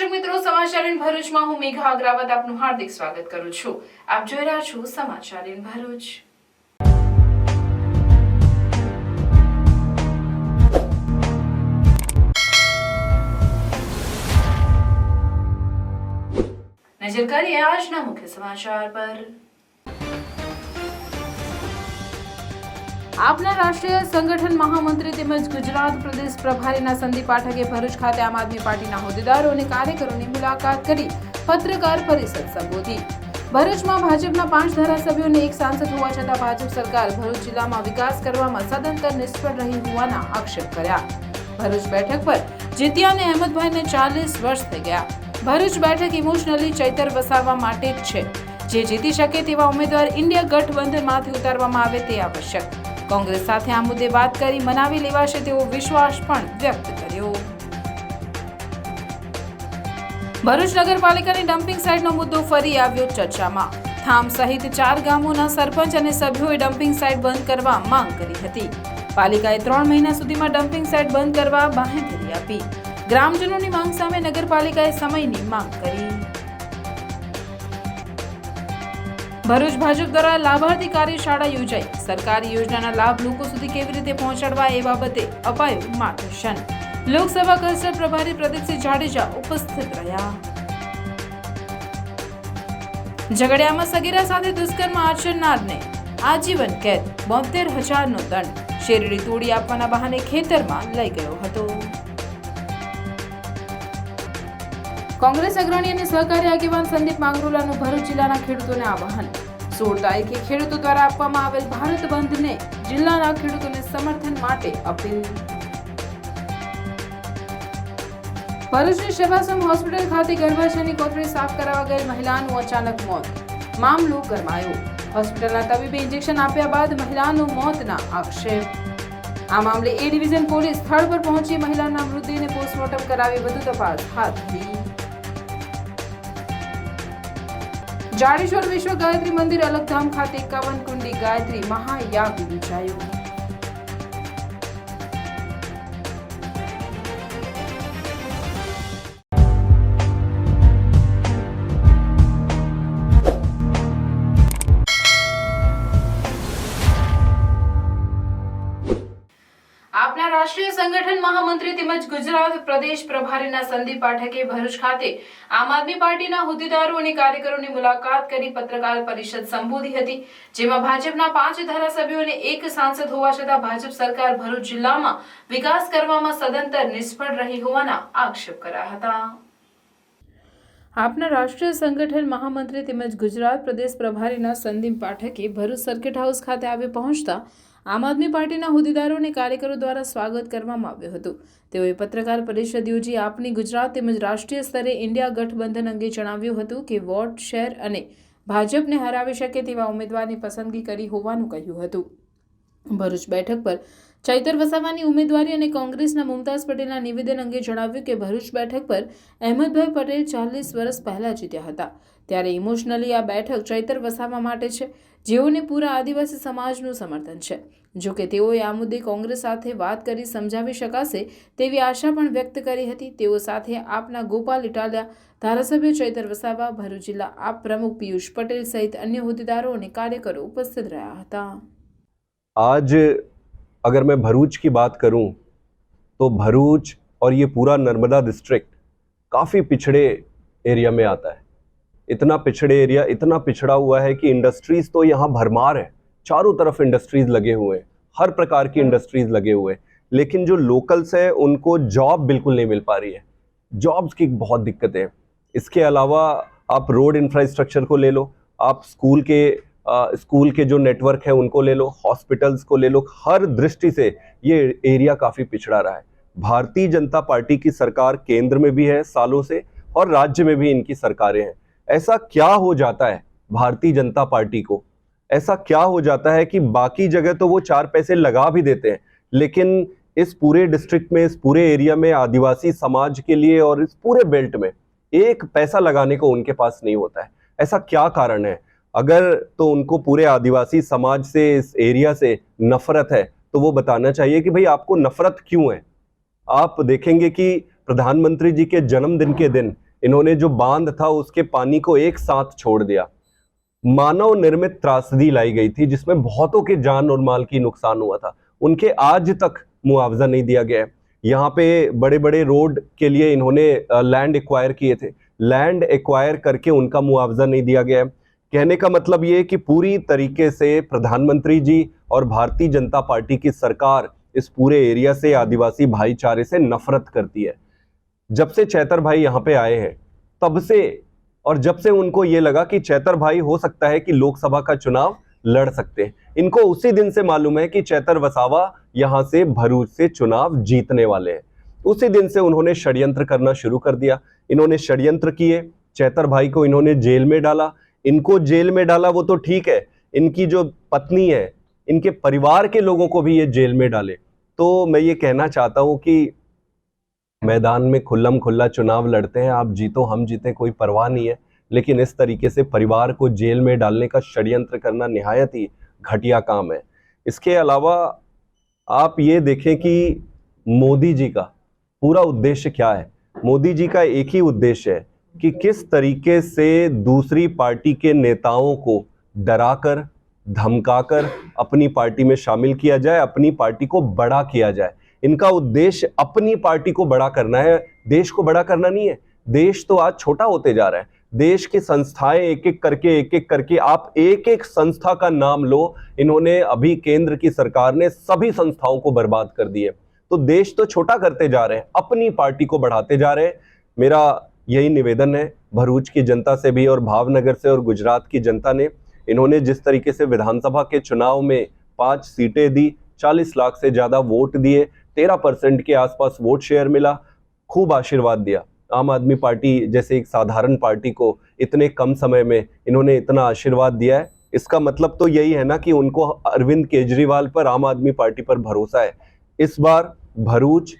દર્શક મિત્રો, સમાચાર ઇન ભરૂચમાં હું મેઘા અગ્રવાલ આપનું હાર્દિક સ્વાગત કરું છું. આપ જોઈ રહ્યા છો સમાચાર ઇન ભરૂચ. નજર કરીએ આજના મુખ્ય સમાચાર પર. આપના રાષ્ટ્રીય સંગઠન મહામંત્રી તેમજ ગુજરાત પ્રદેશ પ્રભારીના સંદીપ પાઠકે ભરૂચ ખાતે આમ આદમી પાર્ટીના હોદ્દેદારો અને કાર્યકરોની મુલાકાત કરી પત્રકાર પરિષદ સંબોધી. ભરૂચમાં ભાજપના 5 ધારાસભ્યોને એક સાંસદ હોવા છતાં ભાજપ સરકાર ભરૂચ જિલ્લામાં વિકાસ કરવામાં સદંતર નિષ્ફળ રહી હોવાના આક્ષેપ કર્યા. ભરૂચ બેઠક પર જીત્યા અને અહેમદભાઈને 40 વર્ષ થઈ ગયા. ભરૂચ બેઠક ઇમોશનલી ચૈતર વસાવવા માટે જ છે. જે જીતી શકે તેવા ઉમેદવાર ઇન્ડિયા ગઠબંધનમાંથી ઉતારવામાં આવે તે આવશ્યક. કોંગ્રેસ સાથે આ મુદ્દે વાત કરી મનાવી લેવાશે તેવો વિશ્વાસ પણ વ્યક્ત કર્યો. ભરૂચ નગરપાલિકાની ડમ્પિંગ સાઇટનો મુદ્દો ફરી આવ્યો ચર્ચામાં. થામ સહિત 4 ગામોના સરપંચ અને સભ્યોએ ડમ્પિંગ સાઇટ બંધ કરવા માંગ કરી હતી. પાલિકાએ 3 મહિના સુધીમાં ડમ્પિંગ સાઇટ બંધ કરવા બાંહેધરી આપી. ગ્રામજનોની માંગ સામે નગરપાલિકાએ સમયની માંગ કરી. ભરૂચ ભાજપ દ્વારા લાભાર્થી કાર્યશાળા યોજાઈ. સરકારી યોજનાના લાભ લોકો સુધી કેવી રીતે પહોંચાડવા એ બાબતે અપાયું માર્ગદર્શન. લોકસભા કલ્ચર પ્રભારી પ્રદીપસિંહ જાડેજા ઉપસ્થિત રહ્યા. ઝઘડિયામાં સગીરા સાથે દુષ્કર્મ આચરનારને આજીવન કેદ, 72,000નો દંડ. શેરડી તોડી આપવાના બહાને ખેતરમાં લઈ ગયો હતો. કોંગ્રેસ અગ્રણી અને સહકારી આગેવાન સંદીપ માંગરોલાનું ભરૂચ જિલ્લાના ખેડૂતોને આહ્વાન. 16 તારીખે ખેડૂતો દ્વારા આપવામાં આવેલ ભારત બંધને જિલ્લાના ખેડૂતોને સમર્થન માટે અપીલ. ભરૂચની સેવાશ્રમ હોસ્પિટલ ખાતે ગર્ભાશયની કોથળી સાફ કરાવવા ગયેલ મહિલાનું અચાનક મોત. મામલો ગરમાયો. હોસ્પિટલના તબીબે ઇન્જેક્શન આપ્યા બાદ મહિલાનું મોતના આક્ષેપ. આ મામલે એ ડિવિઝન પોલીસ સ્થળ પર પહોંચી મહિલાના મૃતદેહને પોસ્ટમોર્ટમ કરાવી વધુ તપાસ હાથ ધરી. જાડેશ્વર વિશ્વ ગાયત્રી મંદિર અલગધામ ખાતે 51 કુંડી ગાયત્રી મહાયાગ યોજાયો. આપના રાષ્ટ્રીય સંગઠન મહામંત્રી તેમજ ગુજરાત પ્રદેશ પ્રભારીના સંદીપ પાઠકે ભરૂચ ખાતે આમ આદમી પાર્ટીના હોદ્દેદારો અને કાર્યકરોની મુલાકાત કરી પત્રકાર પરિષદ સંબોધી હતી. જેમાં ભાજપના 5 ધારાસભ્યો અને એક સાંસદ હોવા છતાં ભાજપ સરકાર ભરૂચ જિલ્લામાં વિકાસ કરવામાં સદંતર નિષ્ફળ રહી હોવાના આક્ષેપ કર્યા હતા. આપના રાષ્ટ્રીય સંગઠન મહામંત્રી તેમજ ગુજરાત પ્રદેશ પ્રભારીના સંદીપ પાઠકે ભરૂચ સર્કિટ હાઉસ ખાતે આવી પહોંચતા આમ આદમી પાર્ટીના હોદ્દેદારો અને કાર્યકરો દ્વારા સ્વાગત કરવામાં આવ્યું હતું. તેઓએ પત્રકાર પરિષદ યોજી આપની ગુજરાત તેમજ રાષ્ટ્રીય સ્તરે ઇન્ડિયા ગઠબંધન અંગે જણાવ્યું હતું કે વોટ શેર અને ભાજપને હરાવી શકે તેવા ઉમેદવારની પસંદગી કરી હોવાનું કહ્યું હતું. ભરૂચ બેઠક પર ચૈતર વસાવાની ઉમેદવારી અને કોંગ્રેસના મુમતાઝ પટેલના નિવેદન અંગે જણાવ્યું કે ભરૂચ બેઠક પર અહેમદભાઈ પટેલ 40 વર્ષ પહેલા જીત્યા હતા. ત્યારે ઇમોશનલી આ બેઠક ચૈતર વસાવા માટે છે, જેઓને પૂરા આદિવાસી સમાજનું સમર્થન છે. જો કે તેઓએ આ મુદ્દે કોંગ્રેસ સાથે વાત કરી સમજાવી શકાશે તેવી આશા પણ વ્યક્ત કરી હતી. તેઓ સાથે આપના ગોપાલ ઇટાલિયા, ધારાસભ્ય ચૈતર વસાવા, ભરૂચ જિલ્લા આપ પ્રમુખ પિયુષ પટેલ સહિત અન્ય હોદ્દેદારો અને કાર્યકરો ઉપસ્થિત રહ્યા હતા. आज अगर मैं भरूच की बात करूं तो भरूच और ये पूरा नर्मदा डिस्ट्रिक्ट काफ़ी पिछड़े एरिया में आता है. इतना पिछड़े एरिया, इतना पिछड़ा हुआ है कि इंडस्ट्रीज़ तो यहाँ भरमार है. चारों तरफ इंडस्ट्रीज़ लगे हुए हैं, हर प्रकार की इंडस्ट्रीज़ लगे हुए हैं. लेकिन जो लोकल्स हैं उनको जॉब बिल्कुल नहीं मिल पा रही है. जॉब्स की बहुत दिक्कतें हैं. इसके अलावा आप रोड इंफ्रास्ट्रक्चर को ले लो, आप स्कूल के जो नेटवर्क है उनको ले लो, हॉस्पिटल्स को ले लो. हर दृष्टि से ये एरिया काफ़ी पिछड़ा रहा है. भारतीय जनता पार्टी की सरकार केंद्र में भी है सालों से और राज्य में भी इनकी सरकारें हैं. ऐसा क्या हो जाता है भारतीय जनता पार्टी को, ऐसा क्या हो जाता है कि बाकी जगह तो वो 4 पैसे लगा भी देते हैं, लेकिन इस पूरे डिस्ट्रिक्ट में, इस पूरे एरिया में आदिवासी समाज के लिए और इस पूरे बेल्ट में 1 पैसा लगाने को उनके पास नहीं होता है. ऐसा क्या कारण है? अगर तो उनको पूरे आदिवासी समाज से, इस एरिया से नफरत है तो वो बताना चाहिए कि भाई आपको नफरत क्यों है. आप देखेंगे कि प्रधानमंत्री जी के जन्मदिन के दिन इन्होंने जो बांध था उसके पानी को एक साथ छोड़ दिया। मानव निर्मित त्रासदी लाई गई थी जिसमें बहुतों के जान और माल की नुकसान हुआ था, उनके आज तक मुआवजा नहीं दिया गया है। यहाँ पे बड़े बड़े रोड के लिए इन्होंने लैंड एक्वायर किए थे, लैंड एक्वायर करके उनका मुआवजा नहीं दिया गया है। कहने का मतलब ये कि पूरी तरीके से प्रधानमंत्री जी और भारतीय जनता पार्टी की सरकार इस पूरे एरिया से, आदिवासी भाईचारे से नफरत करती है। जब से चैतर भाई यहाँ पे आए हैं तब से, और जब से उनको ये लगा कि चैतर भाई हो सकता है कि लोकसभा का चुनाव लड़ सकते हैं, इनको उसी दिन से मालूम है कि चैतर वसावा यहाँ से भरूच से चुनाव जीतने वाले हैं। उसी दिन से उन्होंने षड्यंत्र करना शुरू कर दिया। इन्होंने षड्यंत्र किए, चैतर भाई को इन्होंने जेल में डाला। इनको जेल में डाला वो तो ठीक है, इनकी जो पत्नी है, इनके परिवार के लोगों को भी ये जेल में डाले। तो मैं ये कहना चाहता हूं कि मैदान में खुल्लम खुल्ला चुनाव लड़ते हैं, आप जीतो हम जीते कोई परवाह नहीं है, लेकिन इस तरीके से परिवार को जेल में डालने का षड्यंत्र करना निहायत ही घटिया काम है। इसके अलावा आप ये देखें कि मोदी जी का पूरा उद्देश्य क्या है। मोदी जी का एक ही उद्देश्य है कि किस तरीके से दूसरी पार्टी के नेताओं को डराकर धमकाकर अपनी पार्टी में शामिल किया जाए, अपनी पार्टी को बड़ा किया जाए। इनका उद्देश्य अपनी पार्टी को बड़ा करना है, देश को बड़ा करना नहीं है। देश तो आज छोटा होते जा रहा है, देश की संस्थाएं एक एक करके आप एक एक संस्था का नाम लो, इन्होंने अभी केंद्र की सरकार ने सभी संस्थाओं को बर्बाद कर दिए। तो देश तो छोटा करते जा रहे हैं, अपनी पार्टी को बढ़ाते जा रहे हैं। मेरा यही निवेदन है भरूच की जनता से भी और भावनगर से और गुजरात की जनता ने, इन्होंने जिस तरीके से विधानसभा के चुनाव में 5 सीटें दी, 40 लाख से ज्यादा वोट दिए, 13% के आसपास वोट शेयर मिला, खूब आशीर्वाद दिया। आम आदमी पार्टी जैसे एक साधारण पार्टी को इतने कम समय में इन्होंने इतना आशीर्वाद दिया है, इसका मतलब तो यही है ना कि उनको अरविंद केजरीवाल पर, आम आदमी पार्टी पर भरोसा है। इस बार भरूच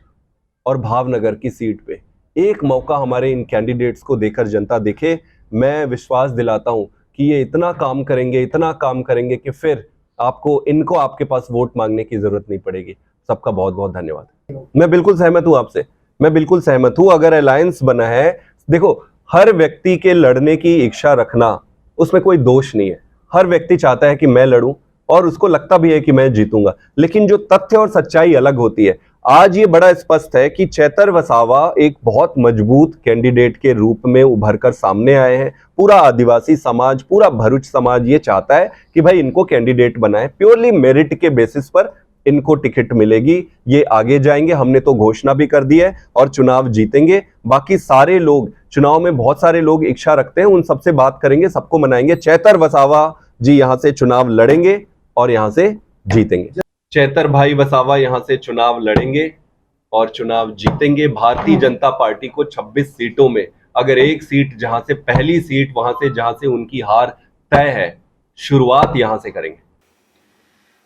और भावनगर की सीट पे एक मौका हमारे इन कैंडिडेट्स को देकर जनता देखे। मैं विश्वास दिलाता हूं कि ये इतना काम करेंगे कि फिर आपको इनको आपके पास वोट मांगने की जरूरत नहीं पड़ेगी। सबका बहुत बहुत धन्यवाद। मैं बिल्कुल सहमत हूं आपसे, मैं बिल्कुल सहमत हूं। अगर अलायंस बना है, देखो हर व्यक्ति के लड़ने की इच्छा रखना उसमें कोई दोष नहीं है। हर व्यक्ति चाहता है कि मैं लड़ूं और उसको लगता भी है कि मैं जीतूंगा, लेकिन जो तथ्य और सच्चाई अलग होती है। आज ये बड़ा स्पष्ट है कि चैतर वसावा एक बहुत मजबूत कैंडिडेट के रूप में उभर कर सामने आए हैं। पूरा आदिवासी समाज, पूरा भरूच समाज ये चाहता है कि भाई इनको कैंडिडेट बनाए, प्योरली मेरिट के बेसिस पर इनको टिकट मिलेगी, ये आगे जाएंगे। हमने तो घोषणा भी कर दी है और चुनाव जीतेंगे। बाकी सारे लोग, चुनाव में बहुत सारे लोग इच्छा रखते हैं, उन सबसे बात करेंगे, सबको मनाएंगे। चैतर वसावा जी यहाँ से चुनाव लड़ेंगे और यहाँ से जीतेंगे। चैतर भाई वसावा यहाँ से चुनाव लड़ेंगे और चुनाव जीतेंगे। भारतीय जनता पार्टी को 26 सीटों में अगर एक सीट, जहां से पहली सीट वहां से जहां से उनकी हार तय है, शुरुआत यहां से करेंगे।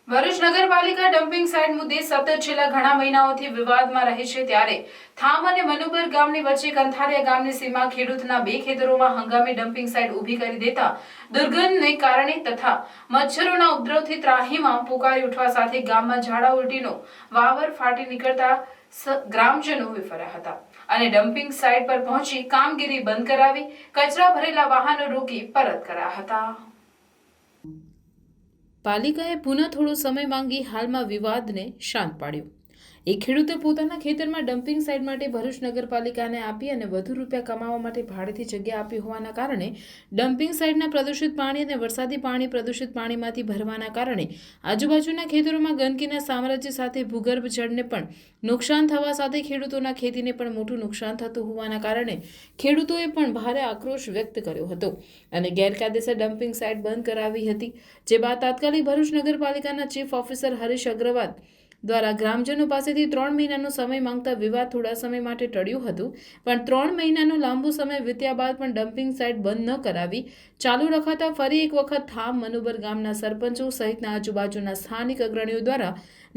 ભરૂચ નગરપાલિકા ડમ્પિંગ સાઇટ મુદ્દે સતત છેલ્લા ઘણા મહિનાઓથી વિવાદમાં રહે છે, ત્યારે થામ અને મનુબર ગામની વચ્ચે કંથારિયા ગામની સીમા ખેડૂતના 2 ખેતરોમાં હંગામી ડમ્પિંગ સાઇટ ઊભી કરી દેતા દુર્ગંધને કારણે તથા મચ્છરોના ઉપદ્રવથી ત્રાહિમામ પુકારી ઉઠવા સાથે ગામમાં ઝાડા ઉલટીનો વાવર ફાટી નીકળતા ગ્રામજનો વિફર્યા હતા અને ડમ્પિંગ સાઇટ પર પહોંચી કામગીરી બંધ કરાવી કચરા ભરેલા વાહનો રોકી પરત કર્યા હતા। પાલિકાએ પુનઃ થોડો સમય માંગી હાલમાં વિવાદને શાંત પાડ્યો। એક ખેડૂતે પોતાના ખેતરમાં ડમ્પિંગ સાઇટ માટે ભરૂચ નગરપાલિકાને આપી અને વધુ રૂપિયા કમાવા માટે ભાડેથી જગ્યા આપી હોવાના કારણે ડમ્પિંગ સાઇટના પ્રદૂષિત પાણી અને વરસાદી પાણી પ્રદૂષિત પાણીમાંથી ભરવાના કારણે આજુબાજુના ખેતરોમાં ગંદકીના સામ્રાજ્ય સાથે ભૂગર્ભ જળને પણ નુકસાન થવા સાથે ખેડૂતોના ખેતીને પણ મોટું નુકસાન થતું હોવાના કારણે ખેડૂતોએ પણ ભારે આક્રોશ વ્યક્ત કર્યો હતો અને ગેરકાયદેસર ડમ્પિંગ સાઇટ બંધ કરાવી હતી, જે બાદ તાત્કાલિક ભરૂચ નગરપાલિકાના ચીફ ઓફિસર હરીશ અગ્રવાલ દ્વારા ગ્રામજનો પાસેથી 3 મહિનાનો સમય માંગતા વિવાદ થોડા સમય માટે ટળ્યું હતું, પણ 3 મહિનાનો લાંબો સમય વીત્યા બાદ પણ ડમ્પિંગ સાઇટ બંધ ન કરાવી ચાલુ રખાતા ફરી એક વખત થામ મનુબર ગામના સરપંચો સહિતના આજુબાજુના સ્થાનિક અગ્રણીઓ દ્વારા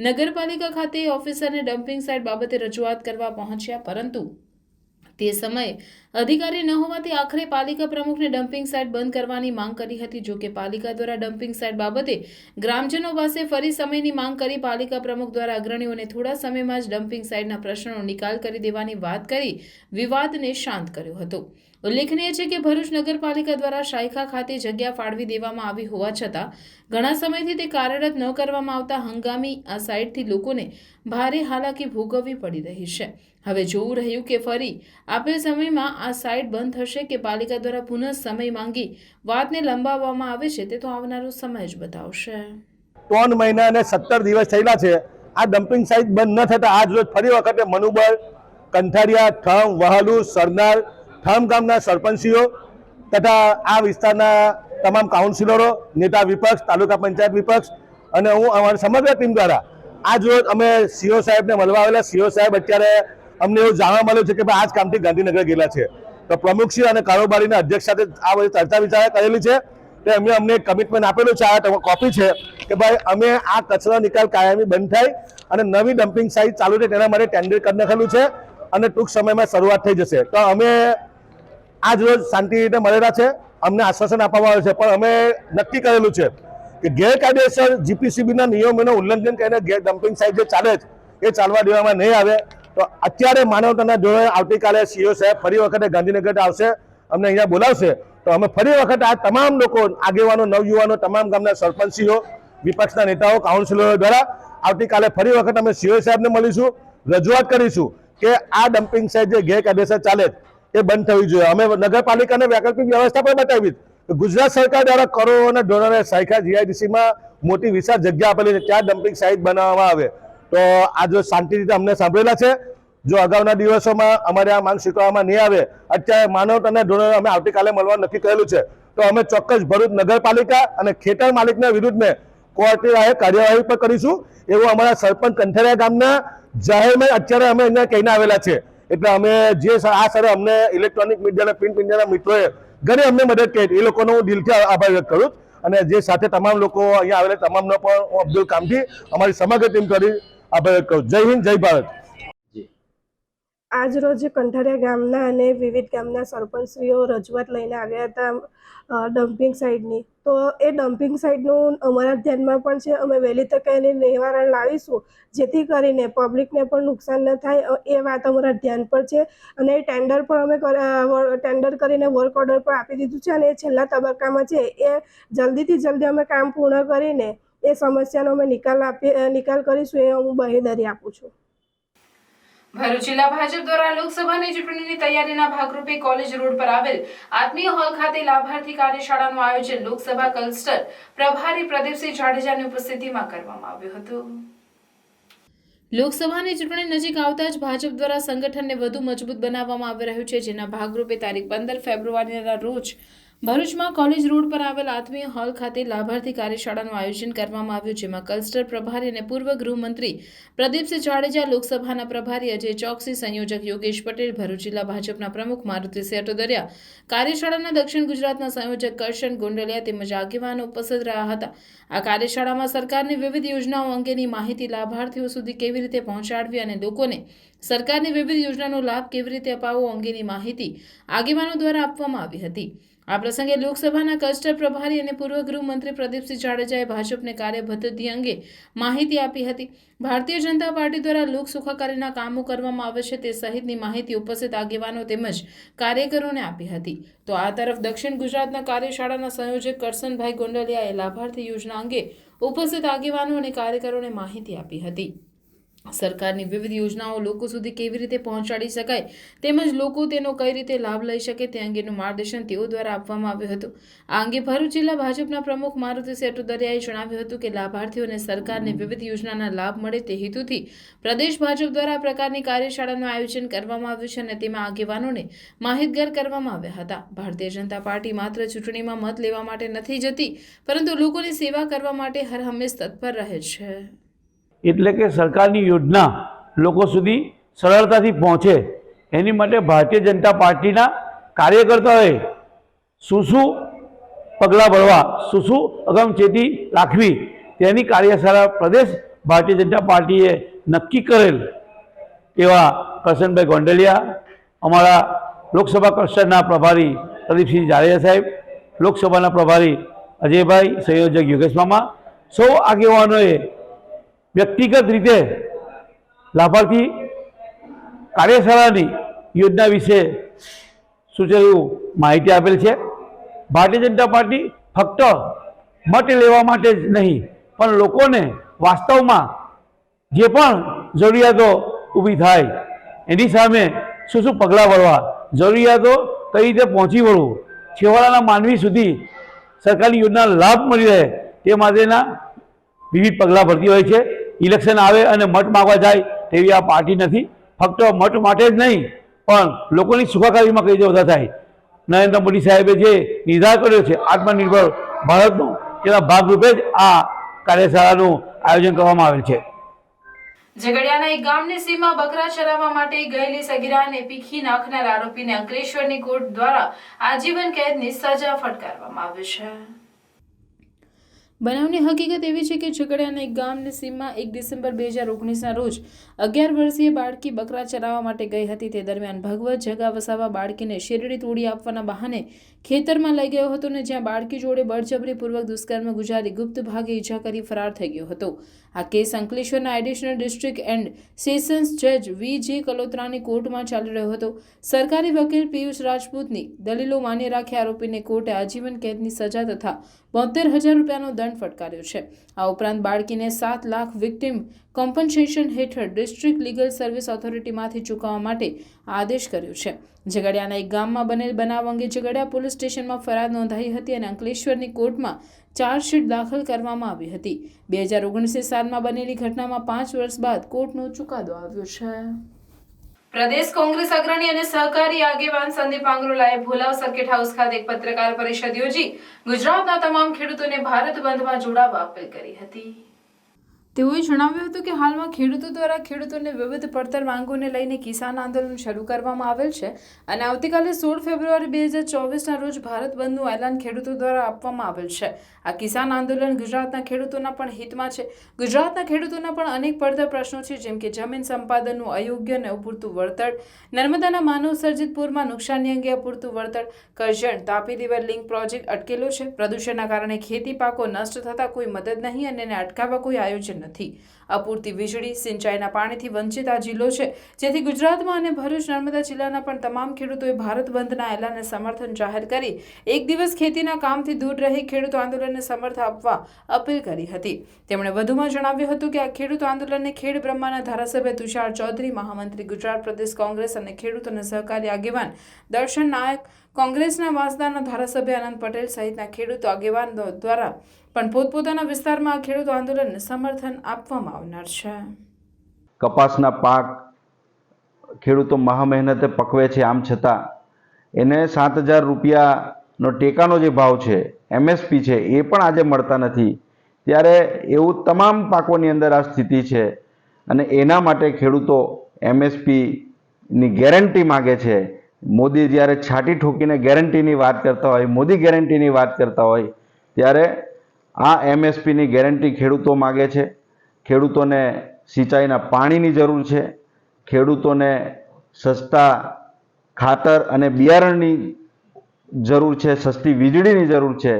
નગરપાલિકા ખાતે ઓફિસરને ડમ્પિંગ સાઇટ બાબતે રજૂઆત કરવા પહોંચ્યા, પરંતુ તે સમયે અધિકારી ન હોવાથી આખરે પાલિકા પ્રમુખને ડમ્પિંગ સાઇટ બંધ કરવાની માંગ કરી હતી. જો કે પાલિકા દ્વારા ડમ્પિંગ સાઇટ બાબતે ગ્રામજનો પાસે ફરી સમયની માંગ કરી પાલિકા પ્રમુખ દ્વારા અગ્રણીઓને થોડા સમયમાં જ ડમ્પિંગ સાઇટના પ્રશ્નોનો નિકાલ કરી દેવાની વાત કરી વિવાદને શાંત કર્યો હતો. ઉલ્લેખનીય છે કે ભરૂચ નગરપાલિકા દ્વારા શાયખા ખાતે જગ્યા ફાળવી દેવામાં આવી હોવા છતાં ઘણા સમયથી તે કાર્યરત ન કરવામાં આવતા હંગામી આ સાઇટથી લોકોને ભારે હાલાકી ભોગવવી પડી રહી છે. હવે જોવું રહ્યું કે ફરી આપેલ સમયમાં આ સાઇટ બંધ થશે કે પાલિકા દ્વારા પુનઃ સમય માંગી વાતને લંબાવવામાં આવે છે, તે તો આવનારો સમય જ બતાવશે. 3 મહિના અને 17 દિવસ થયેલા છે આ ડમ્પિંગ સાઇટ બંધ ન થતા આજ રોજ ફરી વખતે મનુબળ, કંઠારિયા, ઠમ, વહાલુ, સરનાર, ઠમ ગામના સરપંચીઓ તથા આ વિસ્તારના તમામ કાઉન્સિલરો, નેતા વિપક્ષ, તાલુકા પંચાયત વિપક્ષ અને હું અમારી સમગ્ર ટીમ દ્વારા આજ રોજ અમે સીઓ સાહેબને મળવા આવેલા. સીઓ સાહેબ અત્યારે અમને એવું જાણવા મળ્યું છે કે ભાઈ આજ કામથી ગાંધીનગર ગયેલા છે. તો પ્રમુખશ્રી અને કારોબારીના અધ્યક્ષ સાથે આ બધી ચર્ચા વિચારણા કરેલી છે. તો એમને અમને કમિટમેન્ટ આપેલું છે, આ કોપી છે કે ભાઈ અમે આ કચરા નિકાલ કાયમી બંધ થાય અને નવી ડમ્પિંગ સાઇટ ચાલુ થાય તેના માટે ટેન્ડર કરી નાખેલું છે અને ટૂંક સમયમાં શરૂઆત થઈ જશે. તો અમે આજ રોજ શાંતિ રીતે મળેલા છે, અમને આશ્વાસન આપવામાં આવ્યું છે, પણ અમે નક્કી કરેલું છે કે ગેરકાયદેસર જીપીસીબીના નિયમોનું ઉલ્લંઘન કરીને ડમ્પિંગ સાઇટ જે ચાલે છે એ ચાલવા દેવામાં નહીં આવે. તો અત્યારે માનવતાના ધોરણે આવતીકાલે સીઓ સાહેબ ફરી વખતે ગાંધીનગર આવશે, અમને અહીંયા બોલાવશે. તો અમે ફરી વખત આ તમામ લોકો, આગેવાનો, નવયુવાનો, તમામ ગામના સરપંચીઓ, વિપક્ષના નેતાઓ, કાઉન્સિલરો દ્વારા આવતીકાલે ફરી વખત અમે સીઓ સાહેબને મળીશું, રજૂઆત કરીશું કે આ ડમ્પિંગ સાઇટ જે ગેરકાયદેસર ચાલે એ બંધ થવી જોઈએ. અમે નગરપાલિકાને વૈકલ્પિક વ્યવસ્થા પણ બતાવી. ગુજરાત સરકાર દ્વારા કરોડોના ધોરણે શાયખા જીઆઈડીસીમાં મોટી વિશાળ જગ્યા આપેલી છે, ત્યાં ડમ્પિંગ સાઇટ બનાવવામાં આવે. તો આ જો શાંતિ રીતે અમને સાંભળેલા છે, જો અગાઉના દિવસોમાં અમારે આ માંગ સ્વીકારવામાં નહીં આવે, અત્યારે માનવતાના ધોરણે અમે આવતીકાલે મળવાનું નક્કી કરેલું છે. તો અમે ચોક્કસ ભરૂચ નગરપાલિકા અને ખેતર માલિકના વિરુદ્ધમાં કોર્ટની રાહે કાર્યવાહી પણ કરીશું એવું અમારા સરપંચ કંઠરિયા ગામના જાહેરમાં અત્યારે અમે અહીંયા કહીને આવેલા છે. એટલે અમે જે આ સરે અમને ઇલેક્ટ્રોનિક મીડિયાના, પ્રિન્ટ મીડિયાના મિત્રોએ ઘણી અમને મદદ કરી, એ લોકોનો હું દિલથી આભાર વ્યક્ત કરું. અને જે સાથે તમામ લોકો અહીંયા આવેલા તમામનો પણ હું અબ્દુલ કામથી અમારી સમગ્ર ટીમ કરી આભાર વ્યક્ત કરું. જય હિન્દ, જય ભારત. આજ રોજ કંઠારિયા ગામના અને વિવિધ ગામના સરપંચશ્રીઓ રજૂઆત લઈને આવ્યા હતા ડમ્પિંગ સાઇટની. તો એ ડમ્પિંગ સાઇટનું અમારા ધ્યાનમાં પણ છે. અમે વહેલી તકે એની નિવારણ લાવીશું જેથી કરીને પબ્લિકને પણ નુકસાન ન થાય, એ વાત અમારા ધ્યાન પર છે. અને એ ટેન્ડર પણ અમે ટેન્ડર કરીને વર્ક ઓર્ડર પણ આપી દીધું છે અને એ છેલ્લા તબક્કામાં છે. એ જલ્દીથી જલ્દી અમે કામ પૂર્ણ કરીને એ સમસ્યાનો અમે નિકાલ કરીશું, એ હું બાહેંધરી આપું છું. ભરૂચ જિલ્લા ભાજપ દ્વારા લોકસભાની ચૂંટણીની તૈયારીના ભાગરૂપે કોલેજ રોડ પર આવેલ આત્મીય હોલ ખાતે લાભાર્થી કાર્યશાળાનું આયોજન લોકસભા ક્લસ્ટર પ્રભારી પ્રદીપસિંહ જાડેજાની ઉપસ્થિતિમાં કરવામાં આવ્યું હતું. લોકસભાની ચૂંટણી નજીક આવતા જ ભાજપ દ્વારા સંગઠનને વધુ મજબૂત બનાવવામાં આવી રહ્યું છે, જેના ભાગરૂપે તારીખ 15 ફેબ્રુઆરીના રોજ ભરૂચમાં કોલેજ રોડ પર આવેલ આત્મીય હોલ ખાતે લાભાર્થી કાર્યશાળાનું આયોજન કરવામાં આવ્યું, જેમાં ક્લસ્ટર પ્રભારી અને પૂર્વ ગૃહમંત્રી પ્રદીપસિંહ જાડેજા, લોકસભાના પ્રભારી અજય ચોકસી, સંયોજક યોગેશ પટેલ, ભરૂચ જિલ્લા ભાજપના પ્રમુખ મારુતિસિંહ અટોદરિયા, કાર્યશાળાના દક્ષિણ ગુજરાતના સંયોજક કરશન ગોંડલિયા તેમજ આગેવાનો ઉપસ્થિત રહ્યા હતા. આ કાર્યશાળામાં સરકારની વિવિધ યોજનાઓ અંગેની માહિતી લાભાર્થીઓ સુધી કેવી રીતે પહોંચાડવી અને લોકોને સરકારની વિવિધ યોજનાનો લાભ કેવી રીતે અપાવવો અંગેની માહિતી આગેવાનો દ્વારા આપવામાં આવી હતી. આ પ્રસંગે લોકસભાના ક્લસ્ટર પ્રભારી અને પૂર્વ ગૃહમંત્રી પ્રદીપસિંહ જાડેજાએ ભાજપને કાર્યપદ્ધતિ અંગે માહિતી આપી હતી. ભારતીય જનતા પાર્ટી દ્વારા લોક સુખાકારીના કામો કરવામાં આવે છે તે સહિતની માહિતી ઉપસ્થિત આગેવાનો તેમજ કાર્યકરોને આપી હતી. તો આ તરફ દક્ષિણ ગુજરાતના કાર્યશાળાના સંયોજક કરશનભાઈ ગોંડલિયાએ લાભાર્થી યોજના અંગે ઉપસ્થિત આગેવાનો અને કાર્યકરોને માહિતી આપી હતી. સરકારની વિવિધ યોજનાઓ લોકો સુધી કેવી રીતે પહોંચાડી શકાય તેમજ લોકો તેનો કઈ રીતે લાભ લઈ શકે તે અંગેનું માર્ગદર્શન તેઓ દ્વારા આપવામાં આવ્યું હતું. આ અંગે ભરૂચ જિલ્લા ભાજપના પ્રમુખ મારુતિસિંહ અટોદરિયાએ જણાવ્યું હતું કે લાભાર્થીઓને સરકારની વિવિધ યોજનાના લાભ મળે તે હેતુથી પ્રદેશ ભાજપ દ્વારા આ પ્રકારની કાર્યશાળાનું આયોજન કરવામાં આવ્યું છે અને તેમાં આગેવાનોને માહિતગાર કરવામાં આવ્યા હતા. ભારતીય જનતા પાર્ટી માત્ર ચૂંટણીમાં મત લેવા માટે નથી જતી, પરંતુ લોકોની સેવા કરવા માટે હર હંમેશ તત્પર રહે છે. એટલે કે સરકારની યોજના લોકો સુધી સરળતાથી પહોંચે એની માટે ભારતીય જનતા પાર્ટીના કાર્યકર્તાઓએ શું પગલાં ભરવા, શું અગમચેતી રાખવી તેની કાર્યશાળા પ્રદેશ ભારતીય જનતા પાર્ટીએ નક્કી કરેલ એવા કરશનભાઈ ગોંડલિયા, અમારા લોકસભા કક્ષાના પ્રભારી પ્રદીપસિંહ જાડેજા સાહેબ, લોકસભાના પ્રભારી અજયભાઈ, સંયોજક યોગેશ મામા, સૌ આગેવાનોએ વ્યક્તિગત રીતે લાભાર્થી કાર્યશાળાની યોજના વિશે સૂચેલું માહિતી આપેલ છે. ભારતીય જનતા પાર્ટી ફક્ત મત લેવા માટે જ નહીં, પણ લોકોને વાસ્તવમાં જે પણ જરૂરિયાતો ઊભી થાય એની સામે શું શું પગલાં ભરવા, જરૂરિયાતો કઈ રીતે પહોંચી વળવું, છેવાડાના માનવી સુધી સરકારની યોજનાનો લાભ મળી રહે તે માટેના વિવિધ પગલાં ભરતી હોય છે. ઇલેક્શન આવે અને મત માગવા જાય તેવી આ પાર્ટી નથી. ફક્ત મત માટે જ નહીં, પણ લોકોની સુખાકારીમાં કઈ રીતે વધારે થાય, નરેન્દ્ર મોદી સાહેબે જે નિર્ધાર કર્યો છે આત્મનિર્ભર ભારતનો, તેના ભાગરૂપે જ આ કાર્યશાળાનું આયોજન કરવામાં આવેલ છે. ઝઘડિયાના એક ગામની સીમમાં બકરા ચરાવવા માટે ગયેલી સગીરાને પીખી નાખનાર આરોપીને અંકલેશ્વરની કોર્ટ દ્વારા આજીવન કેદની સજા ફટકારવામાં આવી છે. બનાવની હકીકત એવી છે કે ઝઘડિયાના એક ગામની સીમમાં 1 ડિસેમ્બર 2019ના રોજ 11 વર્ષીય બાળકી બકરા ચરાવવા માટે ગઈ હતી. તે દરમિયાન ભગવત જગા વસાવા બાળકીને શેરડી તોડી આપવાના બહાને ખેતરમાં લઈ ગયો હતો અને જ્યાં બાળકી જોડે બળજબરીપૂર્વક દુષ્કર્મ ગુજારી ગુપ્ત ભાગે ઈજા કરી ફરાર થઈ ગયો હતો. આ કેસ અંકલેશ્વરના એડિશનલ ડિસ્ટ્રિક્ટ એન્ડ સેશન્સ જજ V.J. કલોત્રાની કોર્ટમાં ચાલી રહ્યો હતો. સરકારી વકીલ પિયુષ રાજપૂતની દલીલો માન્ય રાખી આરોપીને કોર્ટે આજીવન કેદની સજા તથા 72,000 રૂપિયાનો દંડ ફટકાર્યો છે. આ ઉપરાંત બાળકીને 7 લાખ વિક્ટિમ કોમ્પન્સેશન હેઠળ ડિસ્ટ્રિક્ટ લીગલ સર્વિસ ઓથોરિટીમાંથી ચૂકવવા માટે આદેશ કર્યો છે. ઝઘડિયાના એક ગામમાં બનેલ બનાવ અંગે ઝઘડિયા પોલીસ સ્ટેશનમાં ફરિયાદ નોંધાઈ હતી અને અંકલેશ્વરની કોર્ટમાં ચાર્જશીટ દાખલ કરવામાં આવી હતી. 2019 સાલમાં બનેલી ઘટનામાં 5 વર્ષ બાદ કોર્ટનો ચુકાદો આવ્યો છે. પ્રદેશ કોંગ્રેસ અગ્રણી અને સહકારી આગેવાન સંદીપ આંગ્રોલાએ ભોલાવ સર્કિટ હાઉસ ખાતે એક પત્રકાર પરિષદ યોજી ગુજરાતના તમામ ખેડૂતોને ભારત બંધમાં જોડાવા અપીલ કરી હતી. તેઓએ જણાવ્યું હતું કે હાલમાં ખેડૂતો દ્વારા ખેડૂતોને વિવિધ પડતર માંગોને લઈને કિસાન આંદોલન શરૂ કરવામાં આવેલ છે અને આવતીકાલે 16 ફેબ્રુઆરી 2024ના રોજ ભારત બંધનું એલાન ખેડૂતો દ્વારા આપવામાં આવેલ છે. આ કિસાન આંદોલન ગુજરાતના ખેડૂતોના પણ હિતમાં છે. ગુજરાતના ખેડૂતોના પણ અનેક પડતર પ્રશ્નો છે, જેમ કે જમીન સંપાદનનું અયોગ્ય અને અપૂરતું વળતર, નર્મદાના માનવ સર્જિત પૂરમાં નુકસાની અંગે અપૂરતું વળતર, Karjan Tapi river link project અટકેલો છે, પ્રદૂષણના કારણે ખેતી પાકો નષ્ટ થતા કોઈ મદદ નહીં અને એને અટકાવવા કોઈ આયોજન નથી, અપૂરતી વીજળી, સિંચાઈના પાણીથી વંચિત આ જિલ્લો છે, જેથી ગુજરાતમાં અને ભરૂચ નર્મદા જિલ્લાના પણ તમામ ખેડૂતોએ ભારત બંધના એલાનને સમર્થન જાહેર કરી એક દિવસ ખેતીના કામથી દૂર રહી ખેડૂત આંદોલનને સમર્થન આપવા અપીલ કરી હતી. તેમણે વધુમાં જણાવ્યું હતું કે આ ખેડૂત આંદોલનને ખેડ બ્રહ્માના ધારાસભ્ય તુષાર ચૌધરી, મહામંત્રી ગુજરાત પ્રદેશ કોંગ્રેસ અને ખેડૂત અને સહકારી આગેવાન દર્શન નાયક, કોંગ્રેસના વાંસદાના ધારાસભ્ય અનંત પટેલ સહિતના ખેડૂત આગેવાનો દ્વારા પણ પોતપોતાના વિસ્તારમાં આ ખેડૂત આંદોલનને સમર્થન આપવામાં આવનાર છે. કપાસના પાક ખેડૂતો મહા મહેનતે પકવે છે, આમ છતાં એને 7,000 રૂપિયાનો ટેકાનો જે ભાવ છે, MSP છે, એ પણ આજે મળતા નથી. ત્યારે એવું તમામ પાકોની અંદર આ સ્થિતિ છે અને એના માટે ખેડૂતો MSPની ગેરંટી માગે છે. મોદી જ્યારે છાટી ઠોકીને ગેરંટીની વાત કરતા હોય, મોદી ગેરંટીની વાત કરતા હોય, ત્યારે આ MSPની ગેરંટી ખેડૂતો માગે છે. ખેડૂતોને સિંચાઈના પાણીની જરૂર છે, ખેડૂતોને સસ્તા ખાતર અને બિયારણની જરૂર છે, સસ્તી વીજળીની જરૂર છે.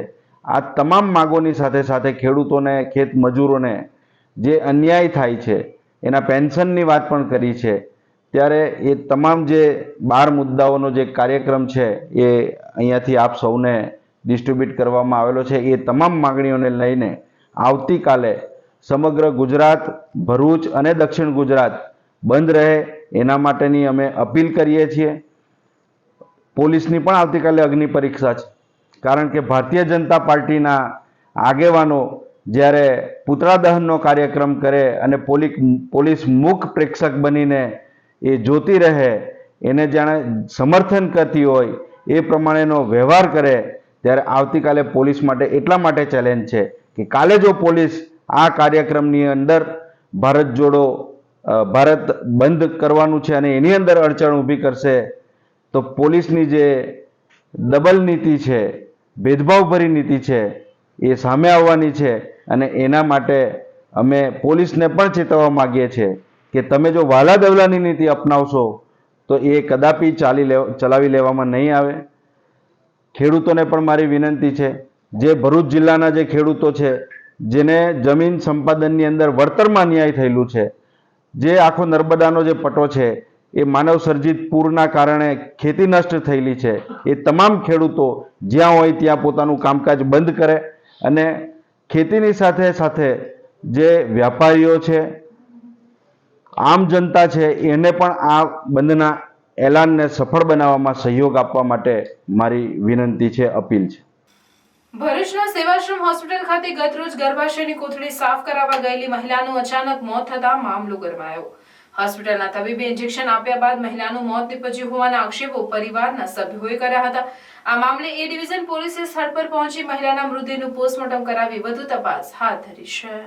આ તમામ માગોની સાથે સાથે ખેડૂતોને, ખેત મજૂરોને જે અન્યાય થાય છે એના પેન્શનની વાત પણ કરી છે. ત્યારે એ તમામ જે 12 મુદ્દાઓનો જે કાર્યક્રમ છે એ અહીંયાથી આપ સૌને ડિસ્ટ્રીબ્યુટ કરવામાં આવેલો છે. એ તમામ માગણીઓને લઈને આવતીકાલે સમગ્ર ગુજરાત, ભરૂચ અને દક્ષિણ ગુજરાત બંધ રહે એના માટેની અમે અપીલ કરીએ છીએ. પોલીસની પણ આવતીકાલે અગ્નિ પરીક્ષા છે, કારણ કે ભારતીય જનતા પાર્ટીના આગેવાનો જ્યારે પુતળા દહનનો કાર્યક્રમ કરે અને પોલીસ મૂક પ્રેક્ષક બનીને એ જોતી રહે, એને જાણે સમર્થન કરતી હોય એ પ્રમાણેનો વ્યવહાર કરે, ત્યારે આવતીકાલે પોલીસ માટે એટલા માટે ચેલેન્જ છે કે કાલે જો પોલીસ આ કાર્યક્રમની અંદર ભારત જોડો, ભારત બંધ કરવાનું છે અને એની અંદર અડચણ ઊભી કરશે, તો પોલીસની જે ડબલ નીતિ છે, ભેદભાવભરી નીતિ છે, એ સામે આવવાની છે. અને એના માટે અમે પોલીસને પણ ચેતવવા માગીએ છીએ કે તમે જો વાલા દવલાની નીતિ અપનાવશો તો એ કદાપી ચલાવી લેવામાં નહીં આવે. ખેડૂતોને પણ મારી વિનંતી છે, જે ભરૂચ જિલ્લાના જે ખેડૂતો છે, જેને જમીન સંપાદનની અંદર વળતરમાં ન્યાય થયેલું છે, જે આખો નર્મદાનો જે પટો છે એ માનવ સર્જિત પૂરના કારણે ખેતી નષ્ટ થયેલી છે, એ તમામ ખેડૂતો જ્યાં હોય ત્યાં પોતાનું કામકાજ બંધ કરે અને ખેતીની સાથે સાથે જે વ્યાપારીઓ છે, આમ જનતા છે, એને પણ આ બંધના એલાનને સફળ બનાવવામાં સહયોગ આપવા માટે મારી વિનંતી છે, અપીલ છે. ભરૂચના સેવાશ્રમ હોસ્પિટલ ખાતે ગતરોજ ગર્ભાશયની કોથળી સાફ કરાવવા ગયેલી મહિલાનું અચાનક મોત થતા મામલો ગરમાયો. હોસ્પિટલના તબીબે ઇન્જેક્શન આપ્યા બાદ મહિલાનું મોત નીપજ્યું હોવાના આક્ષેપો પરિવારના સભ્યોએ કર્યા હતા. આ મામલે એ ડિવિઝન પોલીસે સ્થળ પર પહોંચી મહિલાના મૃતદેહનું પોસ્ટમોર્ટમ કરાવી વધુ તપાસ હાથ ધરી છે.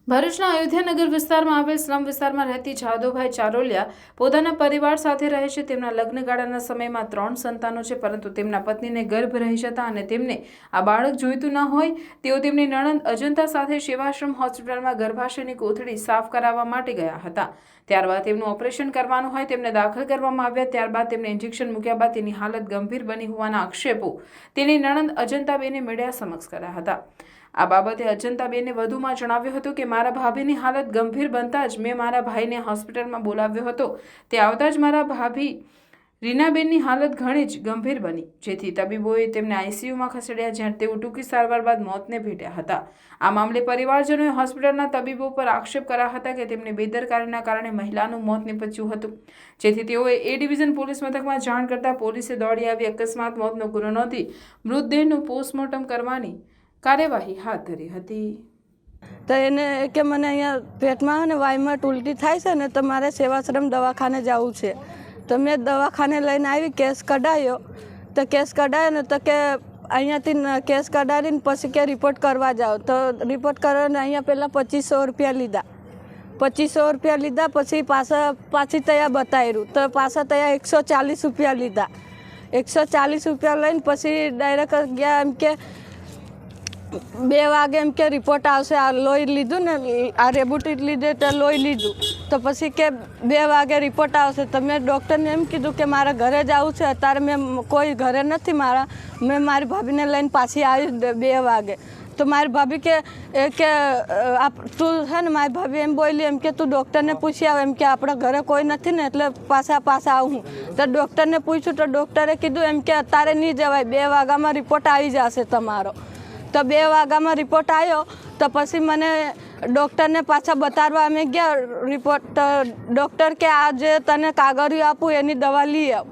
ભરૂચના અયોધ્યાનગર વિસ્તારમાં આવેલ સ્લમ વિસ્તારમાં રહેતી જાદવભાઈ ચારોલિયા પોતાના પરિવાર સાથે રહે છે. તેમના લગ્નગાળાના સમયમાં 3 સંતાનો છે, પરંતુ તેમના પત્નીને ગર્ભ રહી જતા અને તેમને આ બાળક જોઈતું ન હોય તેઓ તેમની નણંદ અજંતા સાથે સેવાશ્રમ હોસ્પિટલમાં ગર્ભાશયની કોથળી સાફ કરાવવા માટે ગયા હતા. ત્યારબાદ તેમનું ઓપરેશન કરવાનું હોય તેમને દાખલ કરવામાં આવ્યા. ત્યારબાદ તેમને ઇન્જેક્શન મૂક્યા બાદ તેની હાલત ગંભીર બની હોવાના આક્ષેપો તેની નણંદ અજંતાબેને મીડિયા સમક્ષ કર્યા હતા. આ બાબતે અજંતાબેને વધુમાં જણાવ્યું હતું કે મારા ભાભીની હાલત ગંભીર બનતા જ મેં મારા ભાઈને હોસ્પિટલમાં બોલાવ્યો હતો. તે આવતા જ મારા ભાભી રીનાબેનની હાલત ઘણી જ ગંભીર બની, જેથી તબીબોએ તેમને આઈસીયુમાં ખસેડ્યા, જ્યાં તેઓ ટૂંકી સારવાર બાદ મોતને ભેટ્યા હતા. આ મામલે પરિવારજનોએ હોસ્પિટલના તબીબો પર આક્ષેપ કર્યા હતા કે તેમની બેદરકારીના કારણે મહિલાનું મોત નીપજ્યું હતું, જેથી તેઓએ એ ડિવિઝન પોલીસ મથકમાં જાણ કરતા પોલીસે દોડી આવી અકસ્માત મોતનો ગુનો નોંધી મૃતદેહનું પોસ્ટમોર્ટમ કરવાની કાર્યવાહી હાથ ધરી હતી. તો એને કે મને અહીંયા પેટમાં અને વાયુમાં ઉલટી થાય છે ને, તો મારે સેવાશ્રમ દવાખાને જવું છે. તો મેં દવાખાને લઈને આવી, કેસ કઢાયો. તો કેસ કઢાયો ને તો કે અહીંયાથી કેસ કઢાવીને પછી કે રિપોર્ટ કરવા જાઓ. તો રિપોર્ટ કરવાને અહીંયા પહેલાં 2500 રૂપિયા લીધા. 2500 રૂપિયા લીધા, પછી પાછી ત્યાં બતાવ્યું તો પાછા ત્યાં 140 રૂપિયા લીધા. 140 રૂપિયા લઈને પછી ડાયરેક્ટ ગયા એમ કે 2 વાગે એમ કે રિપોર્ટ આવશે. આ લોહી લીધું ને, આ રેબુટી લીધે તો લોહી લીધું. તો પછી કે 2 વાગે રિપોર્ટ આવશે. તો મેં ડૉક્ટરને એમ કીધું કે મારે ઘરે જવું છે. અત્યારે મેં કોઈ ઘરે નથી મારા, મેં મારી ભાભીને લઈને પાછી આવી 2 વાગે. તો મારી ભાભી કે તું છે ને, મારી ભાભી એમ બોલી એમ કે તું ડૉક્ટરને પૂછી આવ, એમ કે આપણા ઘરે કોઈ નથી ને એટલે પાછા આવું. તો ડૉક્ટરને પૂછ્યું તો ડૉક્ટરે કીધું એમ કે અત્યારે નહીં જવાય, 2 વાગ્યામાં રિપોર્ટ આવી જશે તમારો. તો 2 વાગ્યામાં રિપોર્ટ આવ્યો. તો પછી મને ડૉક્ટરને પાછા બતાવવા અમે ગયા રિપોર્ટ. તો ડૉક્ટર કે આ જે તને કાગળિયું આપું એની દવા લઈ આવ.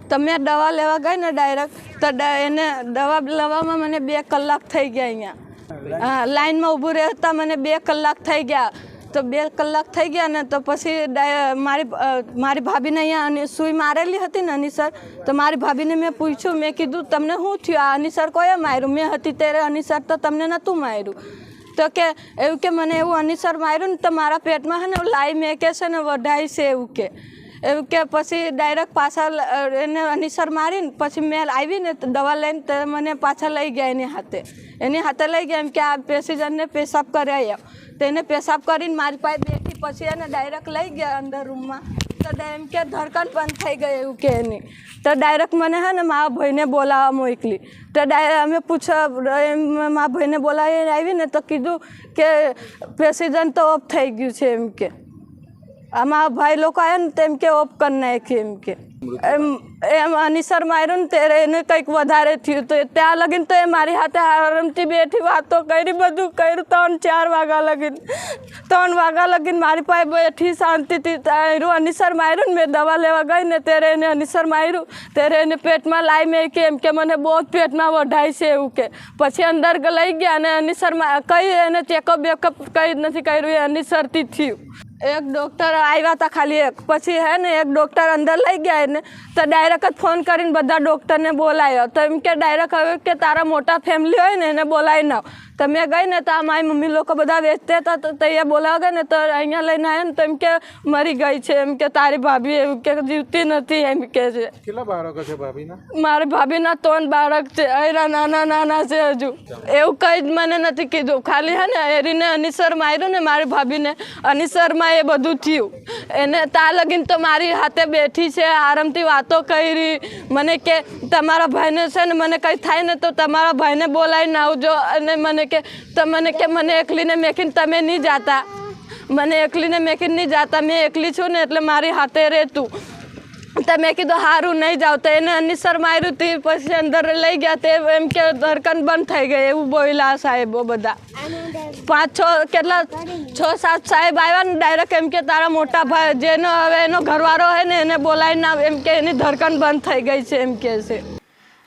તો મેં દવા લેવા ગઈ ને ડાયરેક્ટ, તો એને દવા લેવામાં મને 2 કલાક થઈ ગયા. અહીંયા લાઈનમાં ઊભું રહેતા મને 2 કલાક થઈ ગયા. તો 2 કલાક થઈ ગયા ને તો પછી મારી ભાભીને અહીંયા સુઈ મારેલી હતી ને અનિસર. તો મારી ભાભીને મેં પૂછ્યું, મેં કીધું તમને શું થયું, આ અનિસર કોઈએ માર્યું? મેં હતી ત્યારે અનિસર તો તમને નહોતું માર્યું. તો કે એવું કે મને એવું અનિસર માર્યું ને તો મારા પેટમાં છે ને લાઈ મેકે છે ને વઢાઈ છે એવું કે પછી ડાયરેક્ટ પાછા એને અનિસર મારીને પછી મેં આવીને દવા લઈને તો મને પાછા લઈ ગયા એની હાથે લઈ ગયા. એમ કે આ પેસેન્જરને પેશાબ કરાવ્યો. તો એને પેશાબ કરીને મારી પાસે બેઠી, પછી એને ડાયરેક્ટ લઈ ગયા અંદર રૂમમાં. તો એમ કે ધડકન બંધ થઈ ગઈ એવું કે એની. તો ડાયરેક્ટ મને છે ને મારા ભાઈને બોલાવવા મોકલી. તો અમે મારા ભાઈને બોલાવીને આવીને તો કીધું કે પેસેન્જર તો ઓફ થઈ ગયું છે એમ કે. આમાં ભાઈ લોકો આવ્યા ને તેમ કે ઓફ કરી નાખી એમ કે. એમ અનિસર માર્યું ને ત્યારે એને કંઈક વધારે થયું. તો ત્યાં લગીને તો એ મારી હાથે આરામથી બેઠી, વાતો કરી, બધું કર્યું. 3-4 વાગ્યા લગીને 3 વાગ્યા લગીને મારી પાસે બેઠી શાંતિથી. અનિસર માર્યું ને, મેં દવા લેવા ગઈ ને ત્યારે એને અનિસર માર્યું. ત્યારે એને પેટમાં લાઈ મેં કે એમ કે મને બહુ પેટમાં વઢાય છે એવું કે. પછી અંદર લઈ ગયા અને અનિસર કંઈ એને ચેકઅપ બેકઅપ કંઈ નથી કર્યું, એ અનિસરથી થયું. એક ડૉક્ટર આવ્યા હતા ખાલી એક. પછી હે ને એક ડૉક્ટર અંદર લઈ ગયા એને. તો ડાયરેક્ટ જ ફોન કરીને બધા ડૉક્ટરને બોલાવ્યો. તો એમ કે ડાયરેક્ટ હવે કે તારા મોટા ફેમિલી હોય ને એને બોલાવી નાવ. તો મેં ગઈ ને તો મારી મમ્મી લોકો બધા વેચતા હતા. તો ત્યાં બોલાવા ગયા ને તો અહીંયા લઈને આવ્યા ને તો એમ કે મરી ગઈ છે એમ કે તારી ભાભી એવું કે જીવતી નથી એમ કે છે. કેટલા બાળકો છે ભાભીના? મારી ભાભીના 3 બાળક છે. એરા નાના છે હજુ. એવું કંઈ જ મને નથી કીધું. ખાલી હે ને એરીને અનિસર માર્યું ને મારી ભાભીને, અનિસરમાં એ બધું થયું. એને ત્યાં લગીને તો મારી હાથે બેઠી છે, આરામથી વાતો કરી. મને કે તમારા ભાઈને છે ને મને કંઈ થાય ને તો તમારા ભાઈને બોલાવીને આવજો. અને મને કે મને એકલીને મેકીને તમે નહીં જાતા, મને એકલીને મેકીને નહીં જાતા, મેં એકલી છું ને એટલે મારી હાથે રહેતું. તો મેં કીધું સારું નહીં જાવ. તો એને અનિસર માર્યું હતી, પછી અંદર લઈ ગયા. તે એમ કે ધડકન બંધ થઈ ગઈ એવું બોલ્યા સાહેબો બધા. 6-7 સાહેબ આવ્યા ને ડાયરેક્ટ એમ કે તારા મોટા ભાઈ જેનો હવે એનો ઘરવાળો હોય ને એને બોલાવીને એમ કે એની ધડકન બંધ થઈ ગઈ છે એમ કે છે.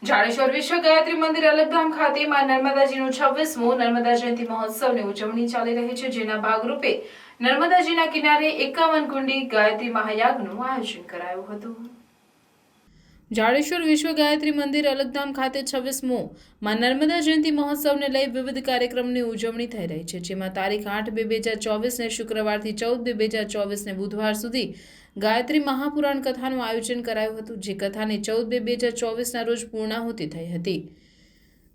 જાડેશ્વર વિશ્વ ગાયત્રી મંદિર અલગધામ ખાતે માં નર્મદાજીનું 26મો નર્મદા જયંતિ મહોત્સવની ઉજવણી ચાલી રહી છે, જેના ભાગરૂપે નર્મદાજીના કિનારે 51 કુંડી ગાયત્રી મહાયાગનું આયોજન કરાયું હતું. જાડેશ્વર વિશ્વ ગાયત્રી મંદિર અલગધામ ખાતે 26મો માં નર્મદા જયંતિ મહોત્સવને લઈ વિવિધ કાર્યક્રમની ઉજવણી થઈ રહી છે, જેમાં તારીખ 8/2/2024 ને શુક્રવારથી 14/2/2024 ને બુધવાર સુધી ગાયત્રી મહાપુરાણ કથાનું આયોજન કરાયું હતું, જે કથાની 14/2/2024 ના રોજ પૂર્ણાહુતિ થઈ હતી.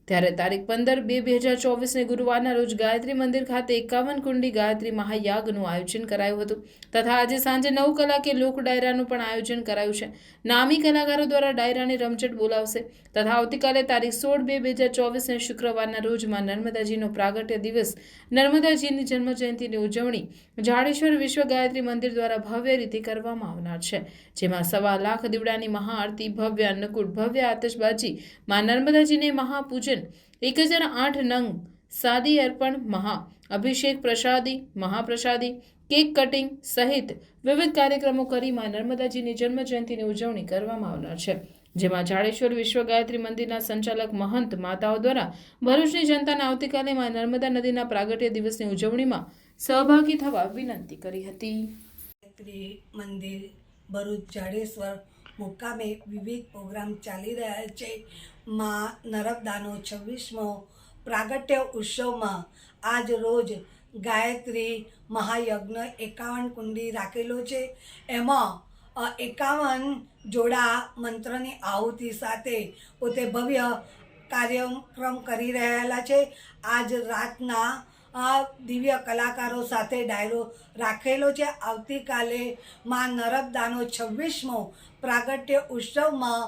ત્યારે તારીખ 15/2/2024 ને ગુરુવારના રોજ ગાયત્રી મંદિર ખાતે 51 કુંડી ગાયત્રી મહાયાગનું આયોજન કરાયું હતું તથા આજે સાંજે 9 કલાકે લોક ડાયરાનું પણ આયોજન કરાયું છે. નામી કલાકારો દ્વારા ડાયરાની રમઝટ બોલાવશે તથા આવતીકાલે તારીખ 16/2/2024 ને શુક્રવારના રોજ માં નર્મદાજીનો પ્રાગટ્ય દિવસ નર્મદાજીની જન્મ જયંતિની ઉજવણી જાડેશ્વર વિશ્વ ગાયત્રી મંદિર દ્વારા ભવ્ય રીતે કરવામાં આવનાર છે, જેમાં 1.25 લાખ દીવડાની મહાઆરતી, ભવ્ય અન્નકૂટ, ભવ્ય આતશબાજી, માં નર્મદાજીને મહાપૂજન, 1008 નંગ સાદી અર્પણ, મહા અભિષેક, પ્રસાદી, મહાપ્રસાદી, કેક કટિંગ સહિત વિવિધ કાર્યક્રમો કરી માં નર્મદાજીની જન્મ જયંતિની ઉજવણી કરવામાં આવનાર છે, જેમાં જાડેશ્વર વિશ્વ ગાયત્રી મંદિરના સંચાલક મહંત માતાઓ દ્વારા ભરૂચની જનતાને આવતીકાલે માં નર્મદા નદીના પ્રાગટ્ય દિવસની ઉજવણીમાં સહભાગી થવા વિનંતી કરી હતી. ગાયત્રી મંદિર ભરૂચ જાડેશ્વર મુકામે વિવિધ પ્રોગ્રામ ચાલી રહ્યા છે. માં નર્મદાનો 26મો પ્રાગટ્ય ઉત્સવમાં આજ રોજ ગાયત્રી મહાયજ્ઞ 51 કુંડી રાખેલો છે. એમાં 51 જોડા મંત્રની આહુતિ સાથે પોતે ભવ્ય કાર્યક્રમ કરી રહેલા છે. આજ રાતના દિવ્ય કલાકારો સાથે ડાયરો રાખેલો છે. આવતીકાલે માં નર્મદાનો 26મો પ્રાગટ્ય ઉત્સવમાં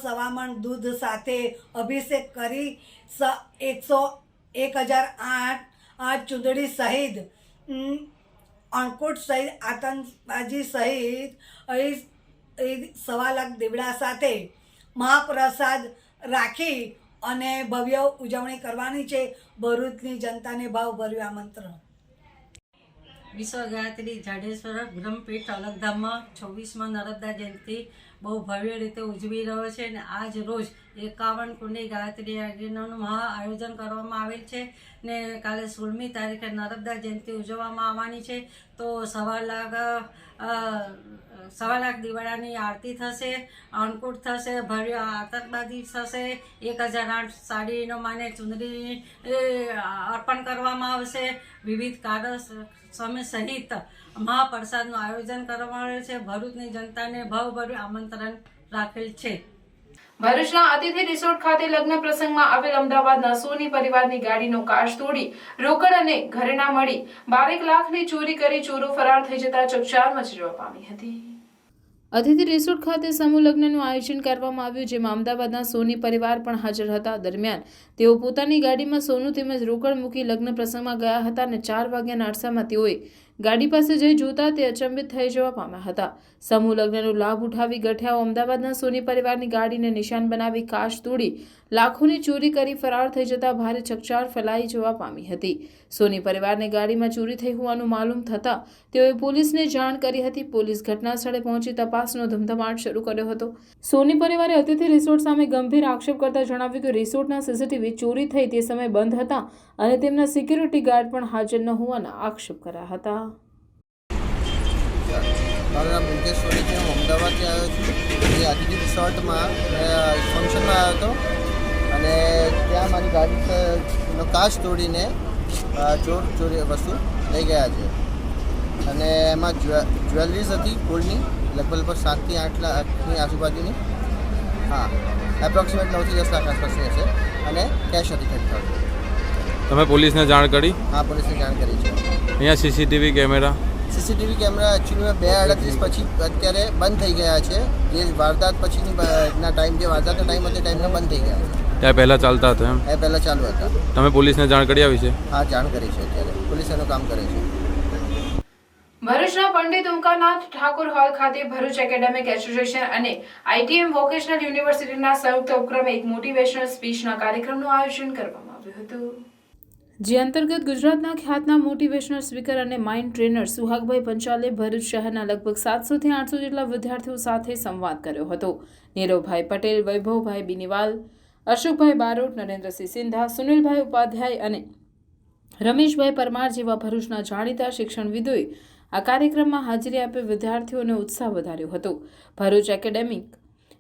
સવામણ દૂધ સાથે અભિષેક કરી 1008 ચૂંદડી સહિત અણકૂટ સહિત આતંકબાજી સહિત 1.25 લાખ દીવડા સાથે મહાપ્રસાદ રાખી અને ભવ્ય ઉજવણી કરવાની છે. ભરૂચની જનતાને ભાવભર્યું આમંત્રણ. વિશ્વ ગાયત્રી જાડેશ્વર બ્રહ્મપીઠ અલગધામમાં 26મા નર્મદા જયંતિ બહુ ભવ્ય રીતે ઉજવી રહ્યો છે અને આજ રોજ 51 કુંડી ગાયત્રી યજ્ઞનું મહા આયોજન કરવામાં આવેલ છે ને કાલે 16મી તારીખે નર્મદા જયંતિ ઉજવવામાં આવવાની છે. તો 1.25 લાખ દીવાળાની આરતી થશે, અન્નકૂટ થશે, ભવ્ય આતશબાજી થશે, 1008 સાડીનો માને ચુંદડી અર્પણ કરવામાં આવશે. વિવિધ કાર્યક્રમ સહિત મહાપ્રસાદનું આયોજન કરવામાં આવેલ છે. ભરૂચની જનતાને ભાવભર્યું આમંત્રણ રાખેલ છે. ભરૂચના અતિથિ રિસોર્ટ ખાતે લગ્ન પ્રસંગમાં આવેલ અમદાવાદના સોની પરિવારની ગાડીનો કાચ તોડી રોકડ અને ઘરેણાં મળી 12 લાખની ચોરી કરી ચોરો ફરાર થઈ જતા ચકચાર મચી જવા પામી હતી. અતિથિ રિસોર્ટ ખાતે સમૂહ લગ્નનું આયોજન કરવામાં આવ્યું, જેમાં અમદાવાદના સોની પરિવાર પણ હાજર હતા. દરમિયાન તેઓ પોતાની ગાડીમાં સોનું તેમજ રોકડ મૂકી લગ્ન પ્રસંગમાં ગયા હતા અને 4 વાગ્યાના અરસામાં તેઓએ ગાડી પાસે જઈ જોતા તે અચંબિત થઈ જવા પામ્યા હતા. સમૂહ લગ્નનો લાભ ઉઠાવી ગઠિયાઓ અમદાવાદના સોની પરિવારની ગાડીને નિશાન બનાવી કાચ તોડી લાખોની ચોરી કરી ફરાર થઈ જતા ભારે ચકચાર ફેલાઈ જવા પામી હતી. સોની પરિવારને ગાડીમાં ચોરી થઈ હોવાનું માલુમ થતાં તેઓએ પોલીસને જાણ કરી હતી. પોલીસ ઘટના સ્થળે પહોંચી તપાસનો ધમધમાટ શરૂ કર્યો હતો. સોની પરિવારે અતિથિ રિસોર્ટ સામે ગંભીર આક્ષેપ કરતા જણાવ્યું કે રિસોર્ટના સીસીટીવી ચોરી થઈ તે સમયે બંધ હતા અને તેમના સિક્યુરિટી ગાર્ડ પણ હાજર ન હોવાના આક્ષેપ કર્યા હતા. મારું નામ મુકેશ સોની છે. હું અમદાવાદથી આવ્યો છું. એ અતિથિ રિસોર્ટમાં ફંક્શનમાં આવ્યો હતો અને ત્યાં મારી ગાડીનો કાચ તોડીને ચોરી વસ્તુ લઈ ગયા છે અને એમાં જ્વેલરીઝ હતી ગોલ્ડની લગભગ 7 થી 8 લાખની આજુબાજુની. હા, એપ્રોક્સિમેટ 9 થી 10 લાખ આસપાસની હશે અને કેશ હતી 30,000. તમે પોલીસને જાણ કરી? હા, પોલીસને જાણ કરી છે. અહીંયા સીસીટીવી કેમેરા સીસીટીવી કેમેરા એકચ્યુઅલીમાં 2:38 પછી અત્યારે બંધ થઈ ગયા છે. જે વારદાત પછીની ના ટાઈમ જે વારદાતનો ટાઈમ હતો ટાઈમના બંધ થઈ ગયા છે. ત્યાં પહેલાં ચાલતા હતા એમ? એ પહેલાં ચાલુ હતા. તમે પોલીસને જાણ કરી આવી છે? હા, જાણ કરી છે. અત્યારે પોલીસ એનું કામ કરે છે. ભરૂચના પંડિત ઓમકારનાથ ઠાકોર હોલ ખાતે ભરૂચ એકેડેમિક એસોસિએશન અને આઈટીએમ વોકેશનલ યુનિવર્સિટીના સંયુક્ત ઉપક્રમે એક મોટિવેશનલ સ્પીચના કાર્યક્રમનું આયોજન કરવામાં આવ્યું હતું, જે અંતર્ગત ગુજરાતના ખ્યાતનામ મોટિવેશનલ સ્પીકર અને માઇન્ડ ટ્રેનર સુહાગભાઈ પંચાલે ભરૂચ શહેરના લગભગ 700 થી 800 જેટલા વિદ્યાર્થીઓ સાથે સંવાદ કર્યો હતો. નીરવભાઈ પટેલ, વૈભવભાઈ બિનીવાલ, અશોકભાઈ બારોટ, નરેન્દ્રસિંહ સિંધા, સુનિલભાઈ ઉપાધ્યાય અને રમેશભાઈ પરમાર જેવા ભરૂચના જાણીતા શિક્ષણવિદોએ આ કાર્યક્રમમાં હાજરી આપી વિદ્યાર્થીઓને ઉત્સાહ વધાર્યો હતો. ભરૂચ એકેડેમિક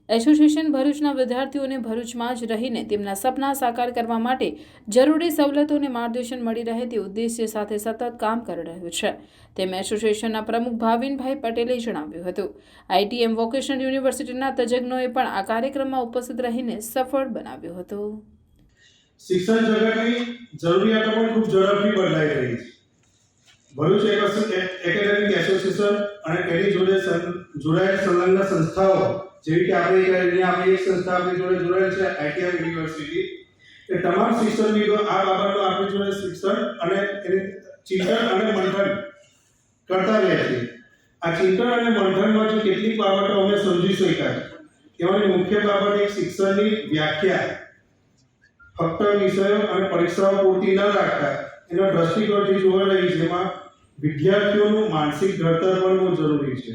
એસોસિએશન ભરૂચના વિદ્યાર્થીઓને ભરૂચમાં જ રહીને તેમના સપના સાકાર કરવા માટે જરૂરી સવલતો અને માર્ગદર્શન મળી રહે તે ઉદ્દેશ્ય સાથે સતત કામ કરી રહ્યું છે, તેમ એસોસિએશનના પ્રમુખ ભાવિનભાઈ પટેલે જણાવ્યું હતું. આઈટીએમ વોકેશનલ યુનિવર્સિટીના તજજ્ઞોએ પણ આ કાર્યક્રમમાં ઉપસ્થિત રહીને સફળ બનાવ્યો હતો. શિક્ષણ જગતની જરૂરિયાતો પણ ખૂબ ઝડપથી બદલાઈ રહી છે. ભરૂચ એકેડેમિક એસોસિએશન અને તેની જોડે જોડાયેલ સંલગ્ન સંસ્થાઓ જેવી કે આપણી એક સંસ્થા આપણી જોડે જોડાયેલ છે આઈટીએમ યુનિવર્સિટી, એ તમામ શિક્ષણવિદો આ બાબતનો આપણી જોડે શિક્ષણ અને એની ચિંતન અને મંથન કરતા રહે છે. આ ચિંતન અને મંથનમાંથી કેટલીક બાબતો અમે સમજી શક્યા. તેમાંની મુખ્ય બાબત એક શિક્ષણની વ્યાખ્યા ફક્ત વિષયો અને પરીક્ષાઓ પૂરતી ન રાખતા એનો દ્રષ્ટિકોણથી જોવા રહી છે. એમાં વિદ્યાર્થીઓનું માનસિક ઘડતર પણ બહુ જરૂરી છે.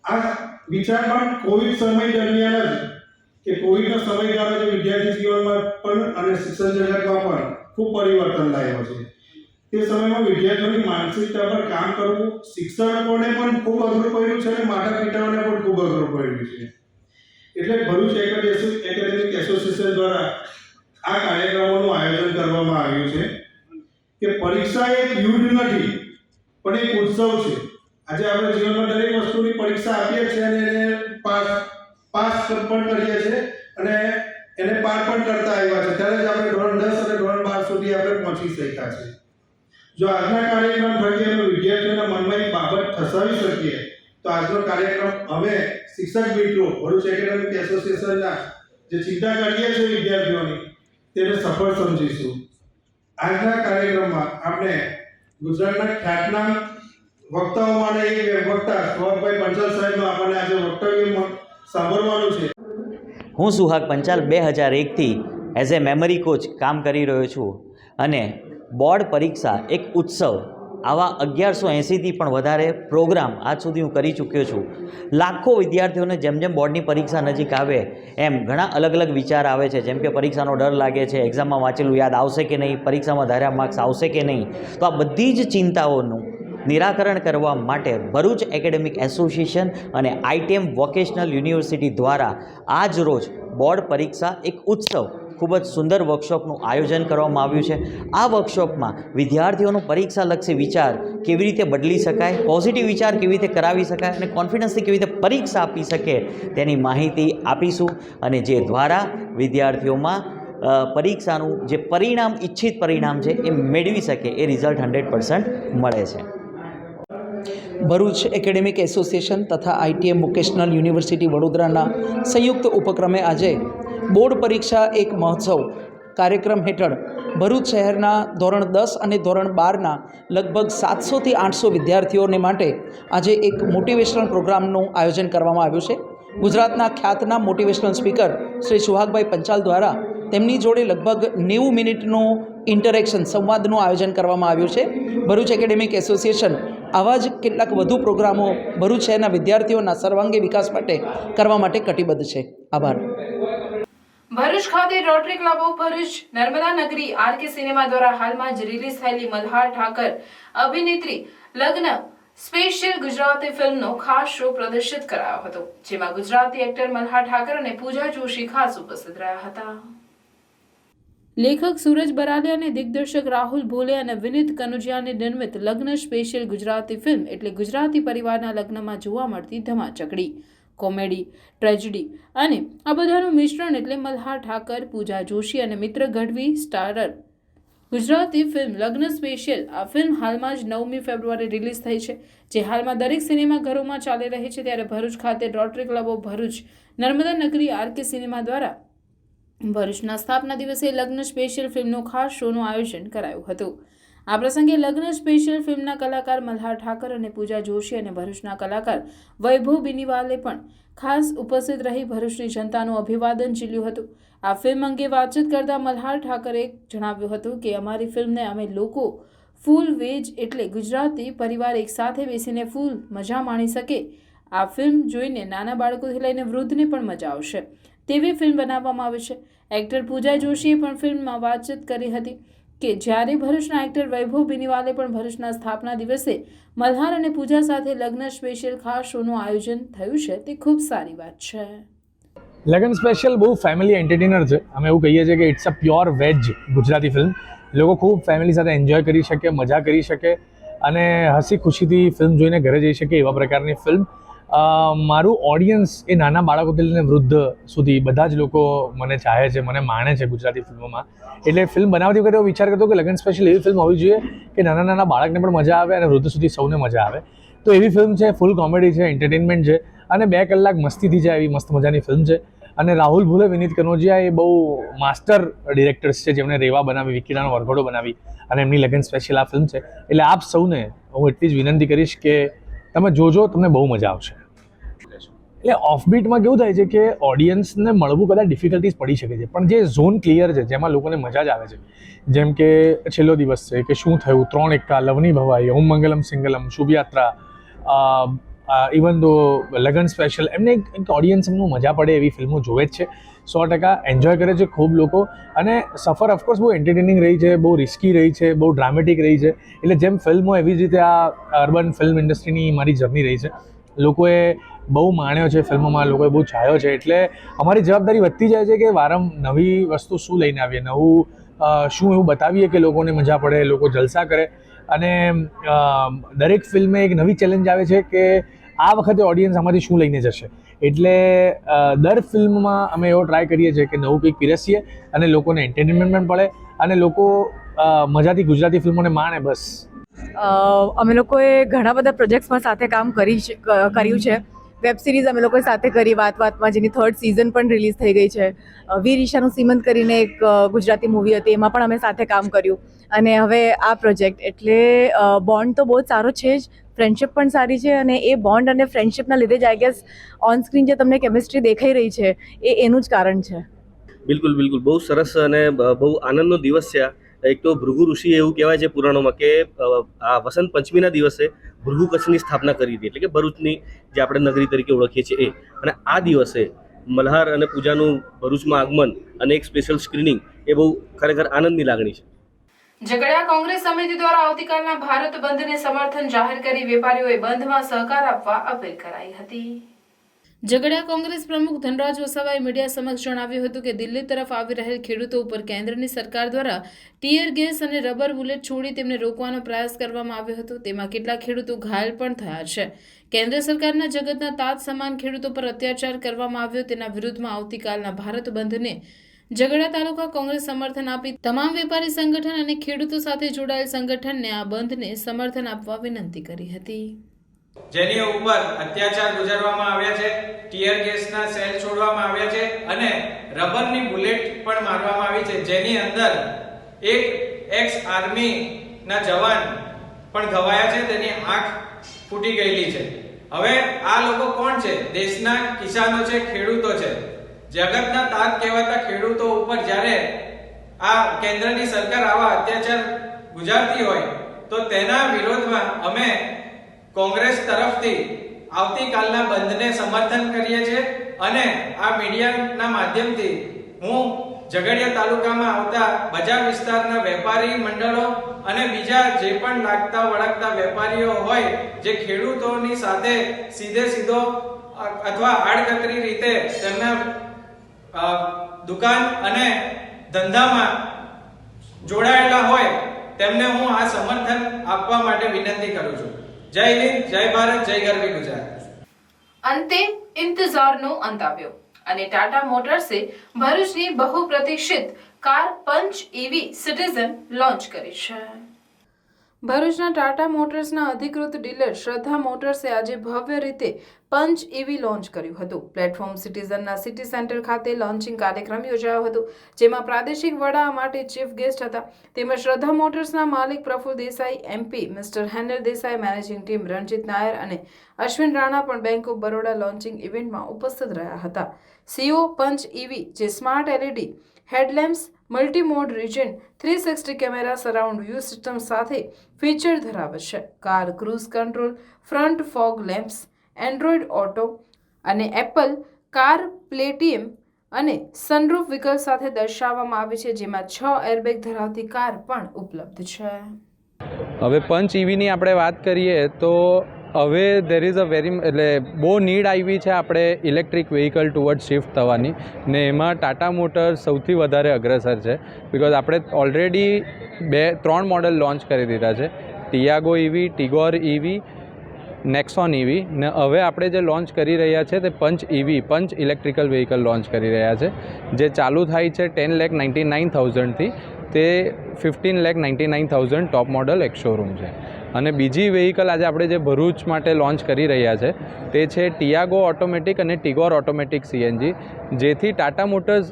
આ વિચાર પણ કોવિડ સમય દરમિયાન જ કે કોવિડનો સમયગાળો જે વિદ્યાર્થી જીવનમાં પણ અને શિક્ષણ જગતમાં પણ ખૂબ પરિવર્તન લાવ્યો છે. તે સમયમાં વિદ્યાર્થીઓની માનસિકતા પર કામ કરવું શિક્ષકોને પણ ખૂબ અઘરું પડ્યું છે અને માતા પિતાઓને પણ ખૂબ અઘરું પડ્યું છે. એટલે ભરૂચ એકેડેમિક એસોસિએશન દ્વારા આ કાર્યક્રમોનું આયોજન કરવામાં આવ્યું છે કે પરીક્ષા એક યુદ્ધ નથી પણ એક ઉત્સવ છે. આજે આપણે જીવનમાં દરેક વસ્તુની પરીક્ષા આપીએ છીએ અને એને પાસ પણ કરીએ છીએ અને એને પાર પણ કરતા આવ્યા છે. ત્યારે જ આપણે ધોરણ 10 અને ધોરણ 12 સુધી આપણે પહોંચી શક્યા છે. જો આજના કાર્યક્રમ થકી અમે વિદ્યાર્થીઓના મનમાં એક બાબત ઠસાવી શકીએ તો આજનો કાર્યક્રમ અમે શિક્ષક મિત્રો ભરૂચ એકેડેમિક એસોસિએશનના જે ચિંતા કરીએ છીએ વિદ્યાર્થીઓની તેને સફળ સમજીશું. આજના કાર્યક્રમમાં આપણે ગુજરાતના ખ્યાતનામ વક્તાઓમાંના એક વક્તા સુહાગભાઈ પંચાલ સાહેબનું આપણને આજે વક્તવ્ય સાંભળવાનું છે. હું સુહાગ પંચાલ 2001થી એઝ એ મેમરી કોચ કામ કરી રહ્યો છું અને બોર્ડ પરીક્ષા એક ઉત્સવ આવા 1180થી પણ વધારે પ્રોગ્રામ આજ સુધી હું કરી ચૂક્યો છું. લાખો વિદ્યાર્થીઓને જેમ જેમ બોર્ડની પરીક્ષા નજીક આવે એમ ઘણા અલગ અલગ વિચાર આવે છે. જેમ કે પરીક્ષાનો ડર લાગે છે, એક્ઝામમાં વાંચેલું યાદ આવશે કે નહીં, પરીક્ષામાં ધાર્યા માર્ક્સ આવશે કે નહીં. તો આ બધી જ ચિંતાઓનું નિરાકરણ કરવા માટે ભરૂચ એકેડેમિક એસોસિએશન અને આઈટીએમ વોકેશનલ યુનિવર્સિટી દ્વારા આજ રોજ બોર્ડ પરીક્ષા એક ઉત્સવ ખૂબ જ સુંદર વર્કશોપનું આયોજન કરવામાં આવ્યું છે. આ વર્કશોપમાં વિદ્યાર્થીઓનું પરીક્ષાલક્ષી વિચાર કેવી રીતે બદલી શકાય, પોઝિટિવ વિચાર કેવી રીતે કરાવી શકાય અને કોન્ફિડન્સથી કેવી રીતે પરીક્ષા આપી શકે તેની માહિતી આપીશું અને જે દ્વારા વિદ્યાર્થીઓમાં પરીક્ષાનું જે પરિણામ ઈચ્છિત પરિણામ છે એ મેળવી શકે એ રિઝલ્ટ 100% મળે છે. ભરૂચ એકેડેમિક એસોસિએશન તથા આઈટીએમ વોકેશનલ યુનિવર્સિટી વડોદરાના સંયુક્ત ઉપક્રમે આજે બોર્ડ પરીક્ષા એક મહોત્સવ કાર્યક્રમ હેઠળ ભરૂચ શહેરના ધોરણ 10 અને ધોરણ 12ના લગભગ 700થી 800 વિદ્યાર્થીઓને માટે આજે એક મોટિવેશનલ પ્રોગ્રામનું આયોજન કરવામાં આવ્યું છે. ગુજરાતના ખ્યાતનામ મોટિવેશનલ સ્પીકર શ્રી સુહાગભાઈ પંચાલ દ્વારા તેમની જોડે લગભગ 90 મિનિટનું ઇન્ટરેક્શન સંવાદનું આયોજન કરવામાં આવ્યું છે. ભરૂચ એકેડેમિક એસોસિએશન આવા જ કેટલાક વધુ પ્રોગ્રામો ભરૂચ શહેરના વિદ્યાર્થીઓના સર્વાંગી વિકાસ માટે કરવા માટે કટિબદ્ધ છે. આભાર. ભરૂચ ખાતે rotary club of Bharuch Narmada નગરી આરકે સિનેમા દ્વારા હાલમાં જ રિલીઝ થયેલી મલ્હાર ઠાકર અભિનેત્રી લગ્ન સ્પેશિયલ ગુજરાતી ફિલ્મનો ખાસ શો પ્રદર્શિત કરાયો હતો, જેમાં ગુજરાતી એક્ટર મલ્હાર ઠાકર અને પૂજા જોશી ખાસ ઉપસ્થિત રહ્યા હતા. લેખક સૂરજ બરાલિયા અને દિગ્દર્શક રાહુલ ભોલે અને વિનીત કનુજિયાની નિર્મિત લગ્ન સ્પેશિયલ ગુજરાતી ફિલ્મ એટલે ગુજરાતી પરિવારના લગ્નમાં જોવા મળતી ધમાચકડી, કોમેડી, ટ્રેજડી અને આ બધાનું મિશ્રણ એટલે મલ્હાર ઠાકર, પૂજા જોશી અને મિત્ર ગઢવી સ્ટારર ગુજરાતી ફિલ્મ લગ્ન સ્પેશિયલ આ ફિલ્મ હાલમાં જ 9મી ફેબ્રુઆરી રિલીઝ થઈ છે, જે હાલમાં દરેક સિનેમાઘરોમાં ચાલી રહી છે. ત્યારે ભરૂચ ખાતે rotary club of Bharuch, Narmada નગરી, આરકે સિનેમા દ્વારા ભરૂચના સ્થાપના દિવસે લગ્ન સ્પેશિયલ ફિલ્મનો ખાસ શોનું આયોજન કરાયું હતું. આ પ્રસંગે લગ્ન સ્પેશિયલ ફિલ્મના કલાકાર મલ્હાર ઠાકર અને પૂજા જોશી અને ભરૂચના કલાકાર વૈભવ બિનીવાલે પણ ખાસ ઉપસ્થિત રહી ભરૂચની જનતાનું અભિવાદન ઝીલ્યું હતું. આ ફિલ્મ અંગે વાતચીત કરતા મલ્હાર ઠાકરે જણાવ્યું હતું કે અમારી ફિલ્મને અમે લોકો ફૂલ વેજ એટલે ગુજરાતી પરિવાર એકસાથે બેસીને ફૂલ મજા માણી શકે. આ ફિલ્મ જોઈને નાના બાળકોથી લઈને વૃદ્ધને પણ મજા આવશે તેવી ફિલ્મ બનાવવામાં આવી છે. એક્ટર પૂજા જોશીએ પણ ફિલ્મમાં વાતચીત કરી હતી કે જ્યારે ભરૂચના એક્ટર વૈભવ બિનીવાલે પણ ભરૂચના સ્થાપના દિવસે મલ્હાર અને પૂજા સાથે લગ્ન સ્પેશિયલ ખાસ શોનું આયોજન થયું છે તે ખૂબ સારી વાત છે. લગન સ્પેશિયલ બહુ ફેમિલી એન્ટરટેનર છે. અમે એવું કહીએ છીએ કે it's a pure veg Gujarati film. લોકો ખૂબ ફેમિલી સાથે એન્જોય કરી શકે, મજા કરી શકે અને હસી ખુશીથી ફિલ્મ જોઈને ઘરે જઈ શકે એવા પ્રકારની ફિલ્મ. મારું ઓડિયન્સ એ નાના બાળકોથી લઈને વૃદ્ધ સુધી બધા જ લોકો મને ચાહે છે, મને માણે છે ગુજરાતી ફિલ્મોમાં. એટલે ફિલ્મ બનાવતી વખતે એવો વિચાર કરતો કે લગન સ્પેશિયલ એવી ફિલ્મ હોવી જોઈએ કે નાના નાના બાળકને પણ મજા આવે અને વૃદ્ધ સુધી સૌને મજા આવે. તો એવી ફિલ્મ છે, ફૂલ કોમેડી છે, એન્ટરટેનમેન્ટ છે અને 2 કલાક મસ્તીથી જાય એવી મસ્ત મજાની ફિલ્મ છે. અને રાહુલ ભુલે, વિનીત કનોજિયા એ બહુ માસ્ટર ડિરેક્ટર્સ છે જેમણે રેવા બનાવી, વિકીડાનો વરઘોડો બનાવી અને એમની લગન સ્પેશિયલ આ ફિલ્મ છે. એટલે આપ સૌને હું એટલી જ વિનંતી કરીશ કે તમે જોજો, તમને બહુ મજા આવશે. એટલે ઓફબીટમાં કેવું થાય છે કે ઓડિયન્સને મળવું કદાચ ડિફિકલ્ટીઝ પડી શકે છે, પણ જે ઝોન ક્લિયર છે જેમાં લોકોને મજા જ આવે છે, જેમ કે છેલ્લો દિવસ છે, કે શું થયું, 3 એક્કા, લવની ભવાઈ, ઓમ મંગલમ સિંગલમ, શુભયાત્રા, ઇવન દો લગન સ્પેશિયલ, એમને એક ઓડિયન્સ એમનું મજા પડે એવી ફિલ્મો જોવે જ છે. 100% એન્જોય કરે છે ખૂબ લોકો. અને સફર ઓફકોર્સ બહુ એન્ટરટેનિંગ રહી છે, બહુ રિસ્કી રહી છે, બહુ ડ્રામેટિક રહી છે. એટલે જેમ ફિલ્મ હોય એવી જ રીતે આ અર્બન ફિલ્મ ઇન્ડસ્ટ્રીની મારી જર્ની રહી છે. લોકોએ બહુ માણ્યો છે ફિલ્મોમાં, લોકોએ બહુ ચાહ્યો છે. એટલે અમારી જવાબદારી વધતી જાય છે કે નવી વસ્તુ શું લઈને આવીએ, નવું શું એવું બતાવીએ કે લોકોને મજા પડે, લોકો જલસા કરે. અને દરેક ફિલ્મે એક નવી ચેલેન્જ આવે છે કે આ વખતે ઓડિયન્સ આમાંથી શું લઈને જશે. એટલે દર ફિલ્મમાં અમે એવો ટ્રાય કરીએ છીએ કે નવું કંઈક પીરસીએ અને લોકોને એન્ટરટેનમેન્ટ પણ પડે અને લોકો મજાથી ગુજરાતી ફિલ્મોને માણે. બસ અમે લોકોએ ઘણા બધા પ્રોજેક્ટ્સમાં સાથે કામ કર્યું છે. વેબ સિરીઝ અમે લોકોએ સાથે કરી વાતમાં, જેની 3rd સિઝન પણ રિલીઝ થઈ ગઈ છે. વીર ઈશાનું સીમંત કરીને એક ગુજરાતી મૂવી હતી, એમાં પણ અમે સાથે કામ કર્યું. અને હવે આ પ્રોજેક્ટ, એટલે બોન્ડ તો બહુ જ સારો છે જ, ફ્રેન્ડશિપ પણ સારી છે. અને એ બોન્ડ અને ફ્રેન્ડશિપના લીધે જ આઈ ગેસ ઓન સ્ક્રીન જે તમને કેમિસ્ટ્રી દેખાઈ રહી છે એનું જ કારણ છે. બિલકુલ બિલકુલ, બહુ સરસ અને બહુ આનંદનો દિવસ છે આ. એક તો ભૃગુ ઋષિએ એવું કહેવાય છે પુરાણોમાં કે આ વસંત પંચમીના દિવસે ભૃગુ કચ્છની સ્થાપના કરી હતી, એટલે કે ભરૂચની જે આપણે નગરી તરીકે ઓળખીએ છીએ એ. અને આ દિવસે મલ્હાર અને પૂજાનું ભરૂચમાં આગમન અને એક સ્પેશિયલ સ્ક્રીનિંગ એ બહુ ખરેખર આનંદની લાગણી છે. ઝઘડિયા કોંગ્રેસ સમિતિ દ્વારા આવતીકાલના ભારત બંધને સમર્થન જાહેર કરી વેપારીઓએ બંધમાં સહકાર આપવા અપીલ કરાઈ હતી. ઝઘડિયા કોંગ્રેસ પ્રમુખ ધનરાજ વસાવાએ મીડિયા સમક્ષ જણાવ્યું હતું કે દિલ્હી તરફ આવી રહેલ ખેડૂતો ઉપર કેન્દ્રની સરકાર દ્વારા ટીયર ગેસ અને રબર બુલેટ છોડી તેમને રોકવાનો પ્રયાસ કરવામાં આવ્યો હતો. તેમાં કેટલાક ખેડૂતો ઘાયલ પણ થયા છે. કેન્દ્ર સરકારના જગતના તાજ સમાન ખેડૂતો પર અત્યાચાર કરવામાં આવ્યો, તેના વિરુદ્ધમાં આવતીકાલના ભારત બંધને ઝઘડિયા તાલુકા કોંગ્રેસ સમર્થન આપી તમામ વેપારી સંગઠન અને ખેડૂતો સાથે જોડાયેલ સંગઠનને આ બંધને સમર્થન આપવા વિનંતી કરી હતી. જેની ઉપર અત્યાચાર ગુજારવામાં આવ્યા છે, ટીયર ગેસના સેલ છોડવામાં આવ્યા છે અને રબરની બુલેટ પણ મારવામાં આવી છે, જેની અંદર એક એક્સ આર્મીના જવાન પણ ઘવાયા છે, તેની આંખ ફૂટી ગયેલી છે. હવે આ લોકો કોણ છે? દેશના કિસાનો છે, ખેડૂતો છે. જગતના તાત કહેવાતા ખેડૂતો ઉપર જ્યારે આ કેન્દ્રની સરકાર આવા અત્યાચાર ગુજારતી હોય તો તેના વિરોધમાં અમે કોંગ્રેસ તરફથી આવતીકાલના બંધને સમર્થન કરીએ છીએ. અને આ મીડિયાના માધ્યમથી હું ઝઘડિયા તાલુકામાં આવતા બજાર વિસ્તારના વેપારી મંડળો અને બીજા જે પણ લાગતા વળગતા વેપારીઓ હોય જે ખેડૂતોની સાથે સીધો અથવા આડકતરી રીતે તેમના દુકાન અને ધંધામાં જોડાયેલા હોય તેમને હું આ સમર્થન આપવા માટે વિનંતી કરું છું. જય હિન્દ, જય ભારત, જય ગરવી ગુજરાત. અંતે ઇંતજારનો અંત આવ્યો અને ટાટા મોટર્સે ભરૂચની બહુ પ્રતીક્ષિત કાર પંચ EV સિટીઝન લોન્ચ કરી છે. ભરૂચના ટાટા મોટર્સના અધિકૃત ડીલર શ્રદ્ધા મોટર્સે આજે ભવ્ય રીતે પંચ EV લોન્ચ કર્યું હતું. પ્લેટફોર્મ સિટીઝનના સિટી સેન્ટર ખાતે લોન્ચિંગ કાર્યક્રમ યોજાયો હતો, જેમાં પ્રાદેશિક વડા માટે ચીફ ગેસ્ટ હતા. તેમજ શ્રદ્ધા મોટર્સના માલિક Praful Desai, MP mister handle Desai, managing team Ranjit Nair અને અશ્વિન રાણા પણ બેંક ઓફ બરોડા લોન્ચિંગ ઇવેન્ટમાં ઉપસ્થિત રહ્યા હતા. CEO પંચ EV જે smart LED headlamps, multimode regen, 360 camera, surround view system સાથે ફીચર ધરાવે છે. Car cruise control, front fog lamps, Android Auto અને એપલ કાર પ્લેટિયમ અને સનરૂફ વિકલ્પ સાથે દર્શાવવામાં આવે છે, જેમાં 6 એરબેગ ધરાવતી કાર પણ ઉપલબ્ધ છે. હવે પંચ EVની આપણે વાત કરીએ તો હવે દેર ઇઝ અ વેરી એટલે બહુ નીડ આવી છે આપણે ઇલેક્ટ્રિક વ્હીકલ ટુવર્ડ શિફ્ટ થવાની, ને એમાં ટાટા મોટર્સ સૌથી વધારે અગ્રેસર છે. બિકોઝ આપણે ઓલરેડી 2-3 મોડલ લોન્ચ કરી દીધા છે, Tiago EV, ટિગોર EV, Nexon EV, ને હવે આપણે જે લોન્ચ કરી રહ્યા છે તે પંચ EV, પંચ ઇલેક્ટ્રિકલ વ્હીકલ લોન્ચ કરી રહ્યા છે, જે ચાલુ થાય છે 10,99,000થી તે 15,99,000 ટોપ મોડલ એક શોરૂમ છે. અને બીજી વ્હીકલ આજે આપણે જે ભરૂચ માટે લોન્ચ કરી રહ્યા છે તે છે ટિયાગો ઓટોમેટિક અને ટિગોર ઓટોમેટિક CNG, જેથી ટાટા મોટર્સ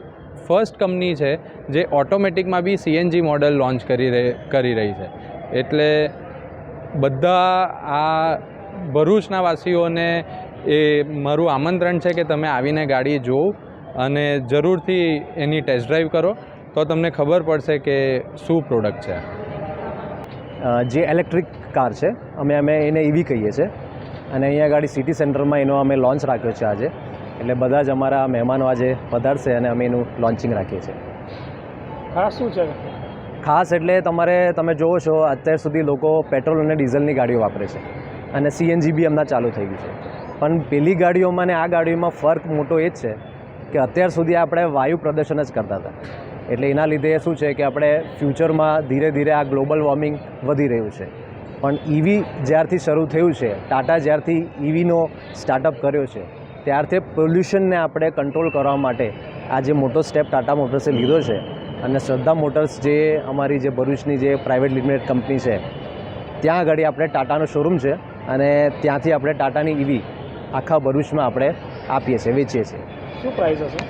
ફર્સ્ટ કંપની છે જે ઓટોમેટિકમાં બી CNG મોડલ લોન્ચ કરી રહી છે. એટલે બધા આ ભરૂચના વાસીઓને એ મારું આમંત્રણ છે કે તમે આવીને ગાડી જોવો અને જરૂરથી એની ટેસ્ટ ડ્રાઈવ કરો, તો તમને ખબર પડશે કે શું પ્રોડક્ટ છે. જે ઇલેક્ટ્રિક કાર છે અમે એને EV કહીએ છીએ, અને અહીંયા ગાડી સિટી સેન્ટરમાં એનો અમે લોન્ચ રાખ્યો છે આજે. એટલે બધા જ અમારા મહેમાનો આજે પધારશે અને અમે એનું લોન્ચિંગ રાખીએ છીએ. ખાસ શું છે? ખાસ એટલે તમે જોવો છો અત્યાર સુધી લોકો પેટ્રોલ અને ડીઝલની ગાડીઓ વાપરે છે અને CNG બી હમણાં ચાલુ થઈ ગયું છે. પણ પેલી ગાડીઓમાં અને આ ગાડીઓમાં ફર્ક મોટો એ જ છે કે અત્યાર સુધી આપણે વાયુ પ્રદૂષણ જ કરતા હતા. એટલે એના લીધે શું છે કે આપણે ફ્યુચરમાં ધીરે ધીરે આ ગ્લોબલ વોર્મિંગ વધી રહ્યું છે. પણ EV જ્યારથી શરૂ થયું છે, ટાટા જ્યારથી EVનો સ્ટાર્ટઅપ કર્યો છે, ત્યારથી પોલ્યુશનને આપણે કંટ્રોલ કરવા માટે આ જે મોટો સ્ટેપ ટાટા મોટર્સે લીધો છે. અને શ્રદ્ધા મોટર્સ જે અમારી જે ભરૂચની જે પ્રાઇવેટ લિમિટેડ કંપની છે, ત્યાં આગળ આપણે ટાટાનો શોરૂમ છે અને ત્યાંથી આપણે ટાટાની EV આખા ભરૂચમાં આપણે આપીએ છીએ, વેચીએ છીએ. શું પ્રાઇસ હશે?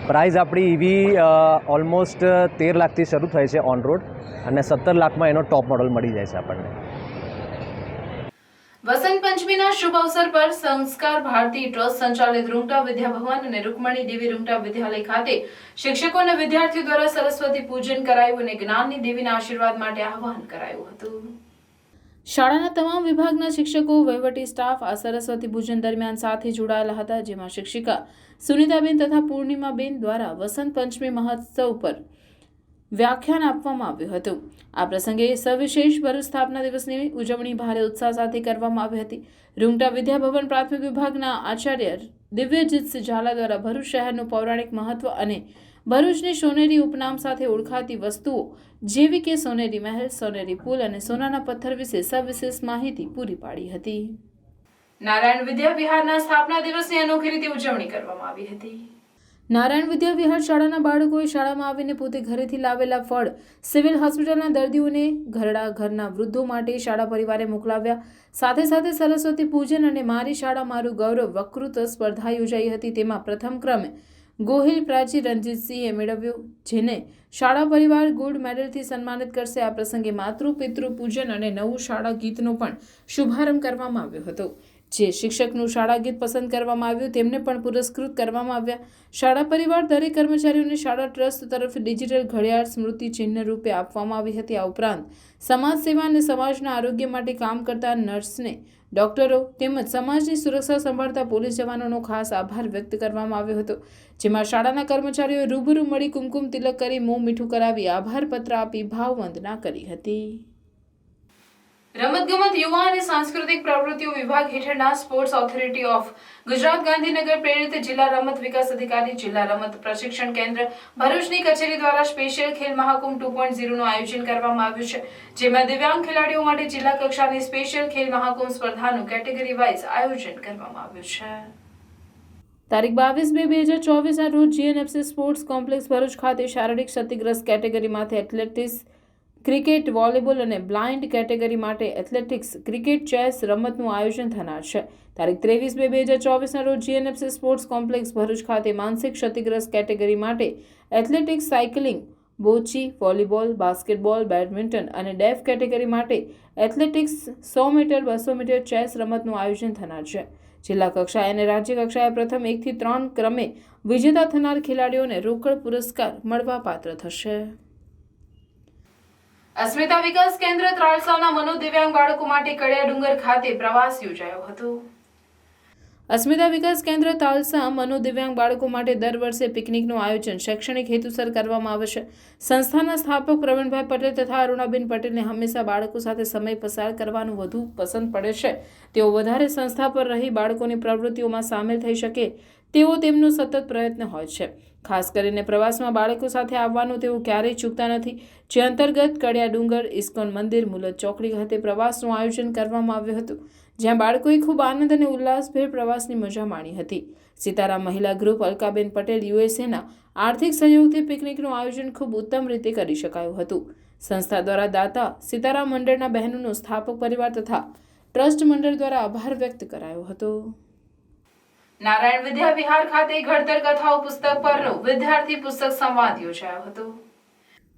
પ્રાઇસ આપણી EV ઓલમોસ્ટ 13 લાખથી શરૂ થાય છે ઓન રોડ, અને 17 લાખમાં એનો ટોપ મોડલ મળી જાય છે આપણને. વસંત પંચમીના શુભ અવસર પર સંસ્કાર ભારતી ટ્રસ્ટ સંચાલિત રૂંગટા વિદ્યાભવન અને રૂકમણી દેવી રૂંગટા વિદ્યાલય ખાતે શિક્ષકો અને વિદ્યાર્થીઓ દ્વારા સરસ્વતી પૂજન કરાયું અને જ્ઞાનની દેવીના આશીર્વાદ માટે આહવાન કરાયું હતું. શાળાના તમામ વિભાગના શિક્ષકો, વહીવટી સ્ટાફ આ સરસ્વતી પૂજન દરમિયાન સાથે જોડાયેલા હતા, જેમાં શિક્ષિકા સુનિતાબેન તથા પૂર્ણિમાબેન દ્વારા વસંત પંચમી મહોત્સવ પર વ્યાખ્યાન આપવામાં આવ્યું હતું. આ પ્રસંગે સવિશેષ ભરૂચ સ્થાપના દિવસની ઉજવણી ભારે ઉત્સાહ સાથે કરવામાં આવી હતી. રૂંગટા વિદ્યાભવન પ્રાથમિક વિભાગના આચાર્ય દિવ્યજીતસિંહ ઝાલા દ્વારા ભરૂચ શહેરનું પૌરાણિક મહત્વ અને ભરૂચની સોનેરી ઉપનામ સાથે ઓળખાતી વસ્તુઓ જેવી કે સોનેરી મહેલ, સોનેરી પુલ અને સોનાના પથ્થર વિશે સવિશેષ માહિતી પૂરી પાડી હતી. નારાયણ વિદ્યા વિહારના સ્થાપના દિવસની અનોખી રીતે ઉજવણી કરવામાં આવી હતી. નારાયણ વિદ્યા વિહાર શાળાના બાળકોએ શાળામાં આવીને પોતે ઘરેથી લાવેલા ફળ સિવિલ હોસ્પિટલના દર્દીઓને, ઘરડા ઘરના વૃદ્ધો માટે શાળા પરિવારે મોકલાવ્યા. સાથે સાથે સરસ્વતી પૂજન અને મારી શાળા મારું ગૌરવ વક્તૃત્વ સ્પર્ધા યોજાઈ હતી. તેમાં પ્રથમ ક્રમે ગોહિલ પ્રાચી રણજીતસિંહે મેળવ્યો, જેને શાળા પરિવાર ગોલ્ડ મેડલથી સન્માનિત કરશે. આ પ્રસંગે માતૃ પિતૃ પૂજન અને નવું શાળા ગીતનો પણ શુભારંભ કરવામાં આવ્યો હતો. જે શિક્ષકનું શાળા ગીત પસંદ કરવામાં આવ્યું તેમને પણ પુરસ્કૃત કરવામાં આવ્યા. શાળા પરિવાર દરેક કર્મચારીઓને શાળા ટ્રસ્ટ તરફથી ડિજિટલ ઘડિયાળ સ્મૃતિ ચિહ્ન રૂપે આપવામાં આવી હતી. આ ઉપરાંત સમાજ સેવા અને સમાજના આરોગ્ય માટે કામ કરતા નર્સને, ડોક્ટરો તેમજ સમાજની સુરક્ષા સંભાળતા પોલીસ જવાનોનો ખાસ આભાર વ્યક્ત કરવામાં આવ્યો હતો. જેમાં શાળાના કર્મચારીઓએ રૂબરૂ મળી કુમકુમ તિલક કરી, મોં મીઠું કરાવી, આભાર પત્ર આપી ભાવવંદના કરી હતી. રમતગમત, યુવા અને સાંસ્કૃતિક પ્રવૃત્તિઓ વિભાગ હેઠળના sports authority of Gujarat Gandhinagar પ્રેરિત જિલ્લા રમત વિકાસ અધિકારી, જિલ્લા રમત પ્રશિક્ષણ કેન્દ્ર ભરૂચની કચેરી દ્વારા સ્પેશિયલ ખેલ મહાકુંભ 2.0 નું આયોજન કરવામાં આવ્યું છે. જેમાં દિવ્યાંગ ખેલાડીઓ માટે જિલ્લા કક્ષાની સ્પેશિયલ ખેલ મહાકુંભ સ્પર્ધાનું કેટેગરી વાઇઝ આયોજન કરવામાં આવ્યું છે. તારીખ 22/2/2024 રોજ જીએનએફસી સ્પોર્ટ્સ કોમ્પ્લેક્સ ભરૂચ ખાતે શારીરિક ક્ષતિગ્રસ્ત કેટેગરીમાંથી એથ્લેટિક્સ, ક્રિકેટ, વોલીબોલ અને બ્લાઇન્ડ કેટેગરી માટે એથ્લેટિક્સ, ક્રિકેટ, ચેસ રમતનું આયોજન થનાર છે. તારીખ 23/2/2024 રોજ જીએનએફસી સ્પોર્ટ્સ કોમ્પ્લેક્સ ભરૂચ ખાતે માનસિક ક્ષતિગ્રસ્ત કેટેગરી માટે athletics, cycling, boccia, volleyball, basketball, badminton અને ડેફ કેટેગરી માટે એથ્લેટિક્સ, 100 મીટર, 200 મીટર, ચેસ રમતનું આયોજન થનાર છે. જિલ્લા કક્ષાએ અને રાજ્ય કક્ષાએ પ્રથમ 1 થી 3 ક્રમે વિજેતા થનાર ખેલાડીઓને રોકડ પુરસ્કાર મળવાપાત્ર થશે. અસ્મિતા વિકાસ કેન્દ્ર ત્રાલસાના મનોદિવ્યાંગ બાળકો માટે કડિયા ડુંગર ખાતે પ્રવાસ યોજાયો હતો. અસ્મિતા વિકાસ કેન્દ્ર તાલસા મનોદિવ્યાંગ બાળકો માટે દર વર્ષે પિકનિકનું આયોજન શૈક્ષણિક હેતુસર કરવામાં આવે છે. સંસ્થાના સ્થાપક પ્રવીણભાઈ પટેલ તથા અરુણાબેન પટેલને હંમેશા બાળકો સાથે સમય પસાર કરવાનું વધુ પસંદ પડે છે. તેઓ વધારે સંસ્થા પર રહી બાળકોની પ્રવૃત્તિઓમાં સામેલ થઈ શકે તેવો તેમનો સતત પ્રયત્ન હોય છે. ખાસ કરીને પ્રવાસમાં બાળકો સાથે આવવાનું તેઓ ક્યારેય ચૂકતા નથી, જે અંતર્ગત કડિયા ડુંગર, ઇસ્કોન મંદિર, મુલત ચોકડી ખાતે પ્રવાસનું આયોજન કરવામાં આવ્યું હતું, જ્યાં બાળકોએ ખૂબ આનંદ અને ઉલ્લાસભેર પ્રવાસની મજા માણી હતી. સીતારામ મહિલા ગ્રુપ, અલકાબેન પટેલ, યુએસએના આર્થિક સહયોગથી પિકનિકનું આયોજન ખૂબ ઉત્તમ રીતે કરી શકાયું હતું. સંસ્થા દ્વારા દાતા સીતારામ મંડળના બહેનોનો સ્થાપક પરિવાર તથા ટ્રસ્ટ મંડળ દ્વારા આભાર વ્યક્ત કરાયો હતો. નારાયણ વિદ્યા વિહાર ખાતે ઘડતર કથાઓ પુસ્તક પરનો વિદ્યાર્થી પુસ્તક સંવાદ યોજાયો હતો.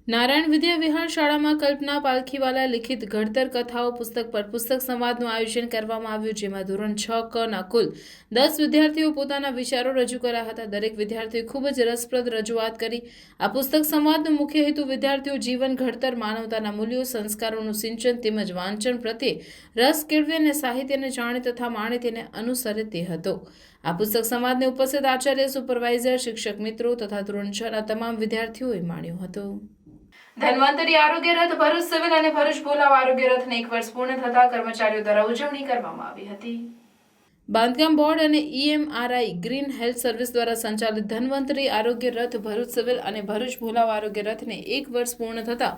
નારાયણ વિદ્યા વિહાર શાળામાં કલ્પના પાલખીવાલા લિખિત ઘડતર કથાઓ પુસ્તક પર પુસ્તક સંવાદનું આયોજન કરવામાં આવ્યું, જેમાં ધોરણ 6 ના કુલ 10 વિદ્યાર્થીઓ પોતાના વિચારો રજૂ કર્યા હતા. દરેક વિદ્યાર્થીએ ખૂબ જ રસપ્રદ રજૂઆત કરી. આ પુસ્તક સંવાદનો મુખ્ય હેતુ વિદ્યાર્થીઓ જીવન ઘડતર, માનવતાના મૂલ્યો, સંસ્કારોનું સિંચન તેમજ વાંચન પ્રત્યે રસ કેળવે અને સાહિત્યને જાણે તથા માણે તેને અનુસરે તે હતો. આ પુસ્તક સંવાદને ઉપસ્થિત આચાર્ય, સુપરવાઇઝર, શિક્ષક મિત્રો તથા ધોરણ 6 ના તમામ વિદ્યાર્થીઓએ માણ્યો હતો. ધન્વંતરી આરોગ્ય રથ ભરૂચ સિવિલ અને ભરૂચ ભોલાવ આરોગ્ય રથને 1 વર્ષ પૂર્ણ થતા કર્મચારીઓ દ્વારા ઉજવણી કરવામાં આવી હતી. બાંધકામ બોર્ડ અને EMRI ગ્રીન હેલ્થ સર્વિસ દ્વારા સંચાલિત ધન્વંતરી આરોગ્ય રથ ભરૂચ સિવિલ અને ભરૂચ ભોલાવ આરોગ્ય રથને 1 વર્ષ પૂર્ણ થતા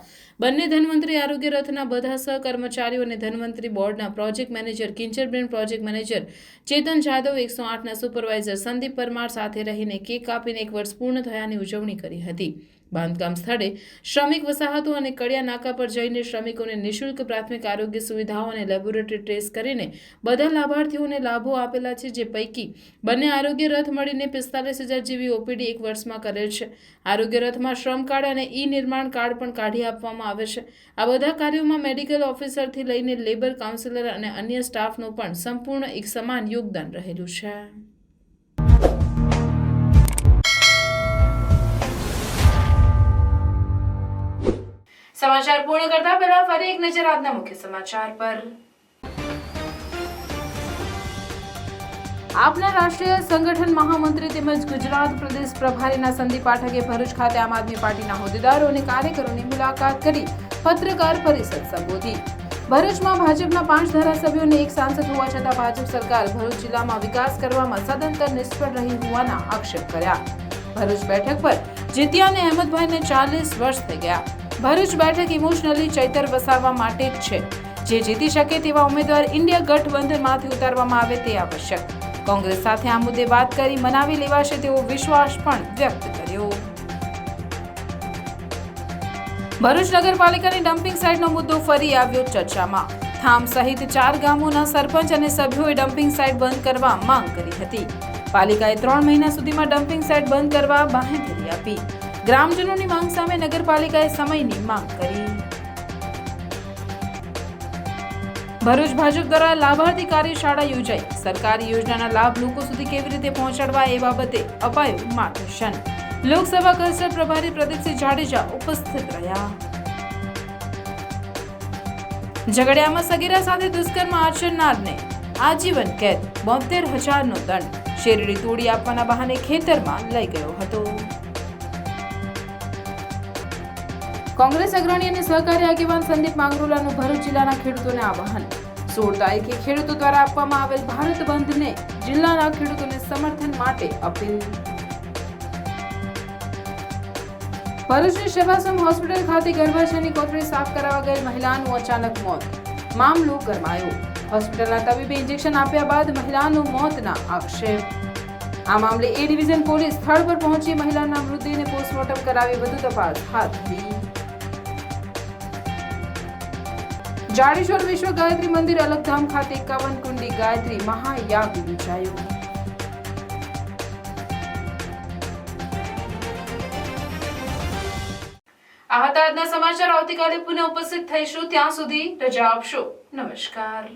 બંને ધન્વંતરી આરોગ્ય રથના બધા સહકર્મચારીઓ અને ધન્વંતરી બોર્ડના પ્રોજેક્ટ મેનેજર કિંચરબેન, પ્રોજેક્ટ મેનેજર ચેતન જાદવ, 108ના સુપરવાઇઝર સંદીપ પરમાર સાથે રહીને કેક કાપીને 1 વર્ષ પૂર્ણ થયાની ઉજવણી કરી હતી. બાંધકામ સ્થળે શ્રમિક વસાહતો અને કડિયા નાકા પર જઈને શ્રમિકોને નિઃશુલ્ક પ્રાથમિક આરોગ્ય સુવિધાઓ અને લેબોરેટરી ટેસ્ટ કરીને બધા લાભાર્થીઓને લાભો આપેલા છે, જે પૈકી બંને આરોગ્ય રથ મળીને 45,000 જેવી OPD 1 વર્ષમાં કરેલ છે. આરોગ્ય રથમાં શ્રમ કાર્ડ અને નિર્માણ કાર્ડ પણ કાઢી આપવામાં આવે છે. આ બધા કાર્યોમાં મેડિકલ ઓફિસરથી લઈને લેબર કાઉન્સિલર અને અન્ય સ્ટાફનો પણ સંપૂર્ણ એક સમાન યોગદાન રહેલું છે. સમાચાર પૂર્ણ કરતા પહેલા ફરી એક નજર આજના મુખ્ય સમાચાર પર. આપના રાષ્ટ્રીય સંગઠન મહામંત્રી તેમજ ગુજરાત પ્રદેશ પ્રભારીના સંદીપ પાઠકે ભરૂચ ખાતે આમ આદમી પાર્ટીના હોદ્દેદારો અને કાર્યકરોની મુલાકાત કરી પત્રકાર પરિષદ સંબોધી. ભરૂચમાં ભાજપના 5 ધારાસભ્યોને એક સાંસદ હોવા છતાં ભાજપ સરકાર ભરૂચ જિલ્લામાં વિકાસ કરવામાં સદંતર નિષ્ફળ રહી હોવાના આક્ષેપ કર્યા. ભરૂચ બેઠક પર જીત્યા અને અહેમદભાઈને 40 વર્ષ થઈ ગયા. ભરૂચ બેઠક ઇમોશનલી ચૈતર વસાવવા માટે જ છે. જે જીતી શકે તેવા ઉમેદવાર ઇન્ડિયા ગઠબંધનમાંથી ઉતારવામાં આવે તે આવશ્યક. કોંગ્રેસ સાથે આ મુદ્દે વાત કરી મનાવી લેવાશે તેવો વિશ્વાસ પણ વ્યક્ત કર્યો. ભરૂચ નગરપાલિકાની ડમ્પિંગ સાઇટનો મુદ્દો ફરી આવ્યો ચર્ચામાં. થામ સહિત 4 ગામોના સરપંચ અને સભ્યોએ ડમ્પિંગ સાઇટ બંધ કરવા માંગ કરી હતી. પાલિકાએ 3 મહિના સુધીમાં ડમ્પિંગ સાઇટ બંધ કરવા બાંહેધરી આપી. ગ્રામજનોની માંગ સામે નગરપાલિકાએ સમયની માંગ કરી. ભરૂચ ભાજપ દ્વારા લાભાર્થી કાર્યશાળા યોજાઈ. સરકારી યોજનાના લાભ લોકો સુધી કેવી રીતે પહોંચાડવા એ બાબતે અપાયું માર્ગદર્શન. લોકસભા કલ્ચર પ્રભારી પ્રદીપસિંહ જાડેજા ઉપસ્થિત રહ્યા. ઝઘડિયામાં સગીરા સાથે દુષ્કર્મ આચરનારને આજીવન કેદ, 72,000નો દંડ. શેરડી તોડી આપવાના બહાને ખેતરમાં લઈ ગયો હતો. કોંગ્રેસ અગ્રણી અને સહકારી આગેવાન સંદીપ માંગરોલાનું ભરૂચ જિલ્લાના ખેડૂતોને આહ્વાન. 16 તારીખે ખેડૂતો દ્વારા આપવામાં આવેલ ભારત બંધને જિલ્લાના ખેડૂતોને સમર્થન માટે અપીલ. ભરૂચની શેબાસમ હોસ્પિટલ ખાતે ગર્ભાશયની કોથળી સાફ કરાવવા ગયેલ મહિલાનું અચાનક મોત. મામલો ગરમાયો. હોસ્પિટલના તબીબે ઇન્જેક્શન આપ્યા બાદ મહિલાનું મોતના આક્ષેપ. આ મામલે એ ડિવિઝન પોલીસ સ્થળ પર પહોંચી મહિલાના મૃતદેહને પોસ્ટમોર્ટમ કરાવી વધુ તપાસ હાથ ધરી. જાડેશ્વર વિશ્વ ગાયત્રી મંદિર અલગધામ ખાતે 51 કુંડી ગાયત્રી મહાયાગ યોજાયો. આ હતા આજના સમાચાર. આવતીકાલે પુનઃ ઉપસ્થિત થઈશું. ત્યાં સુધી રજા આપશો. નમસ્કાર.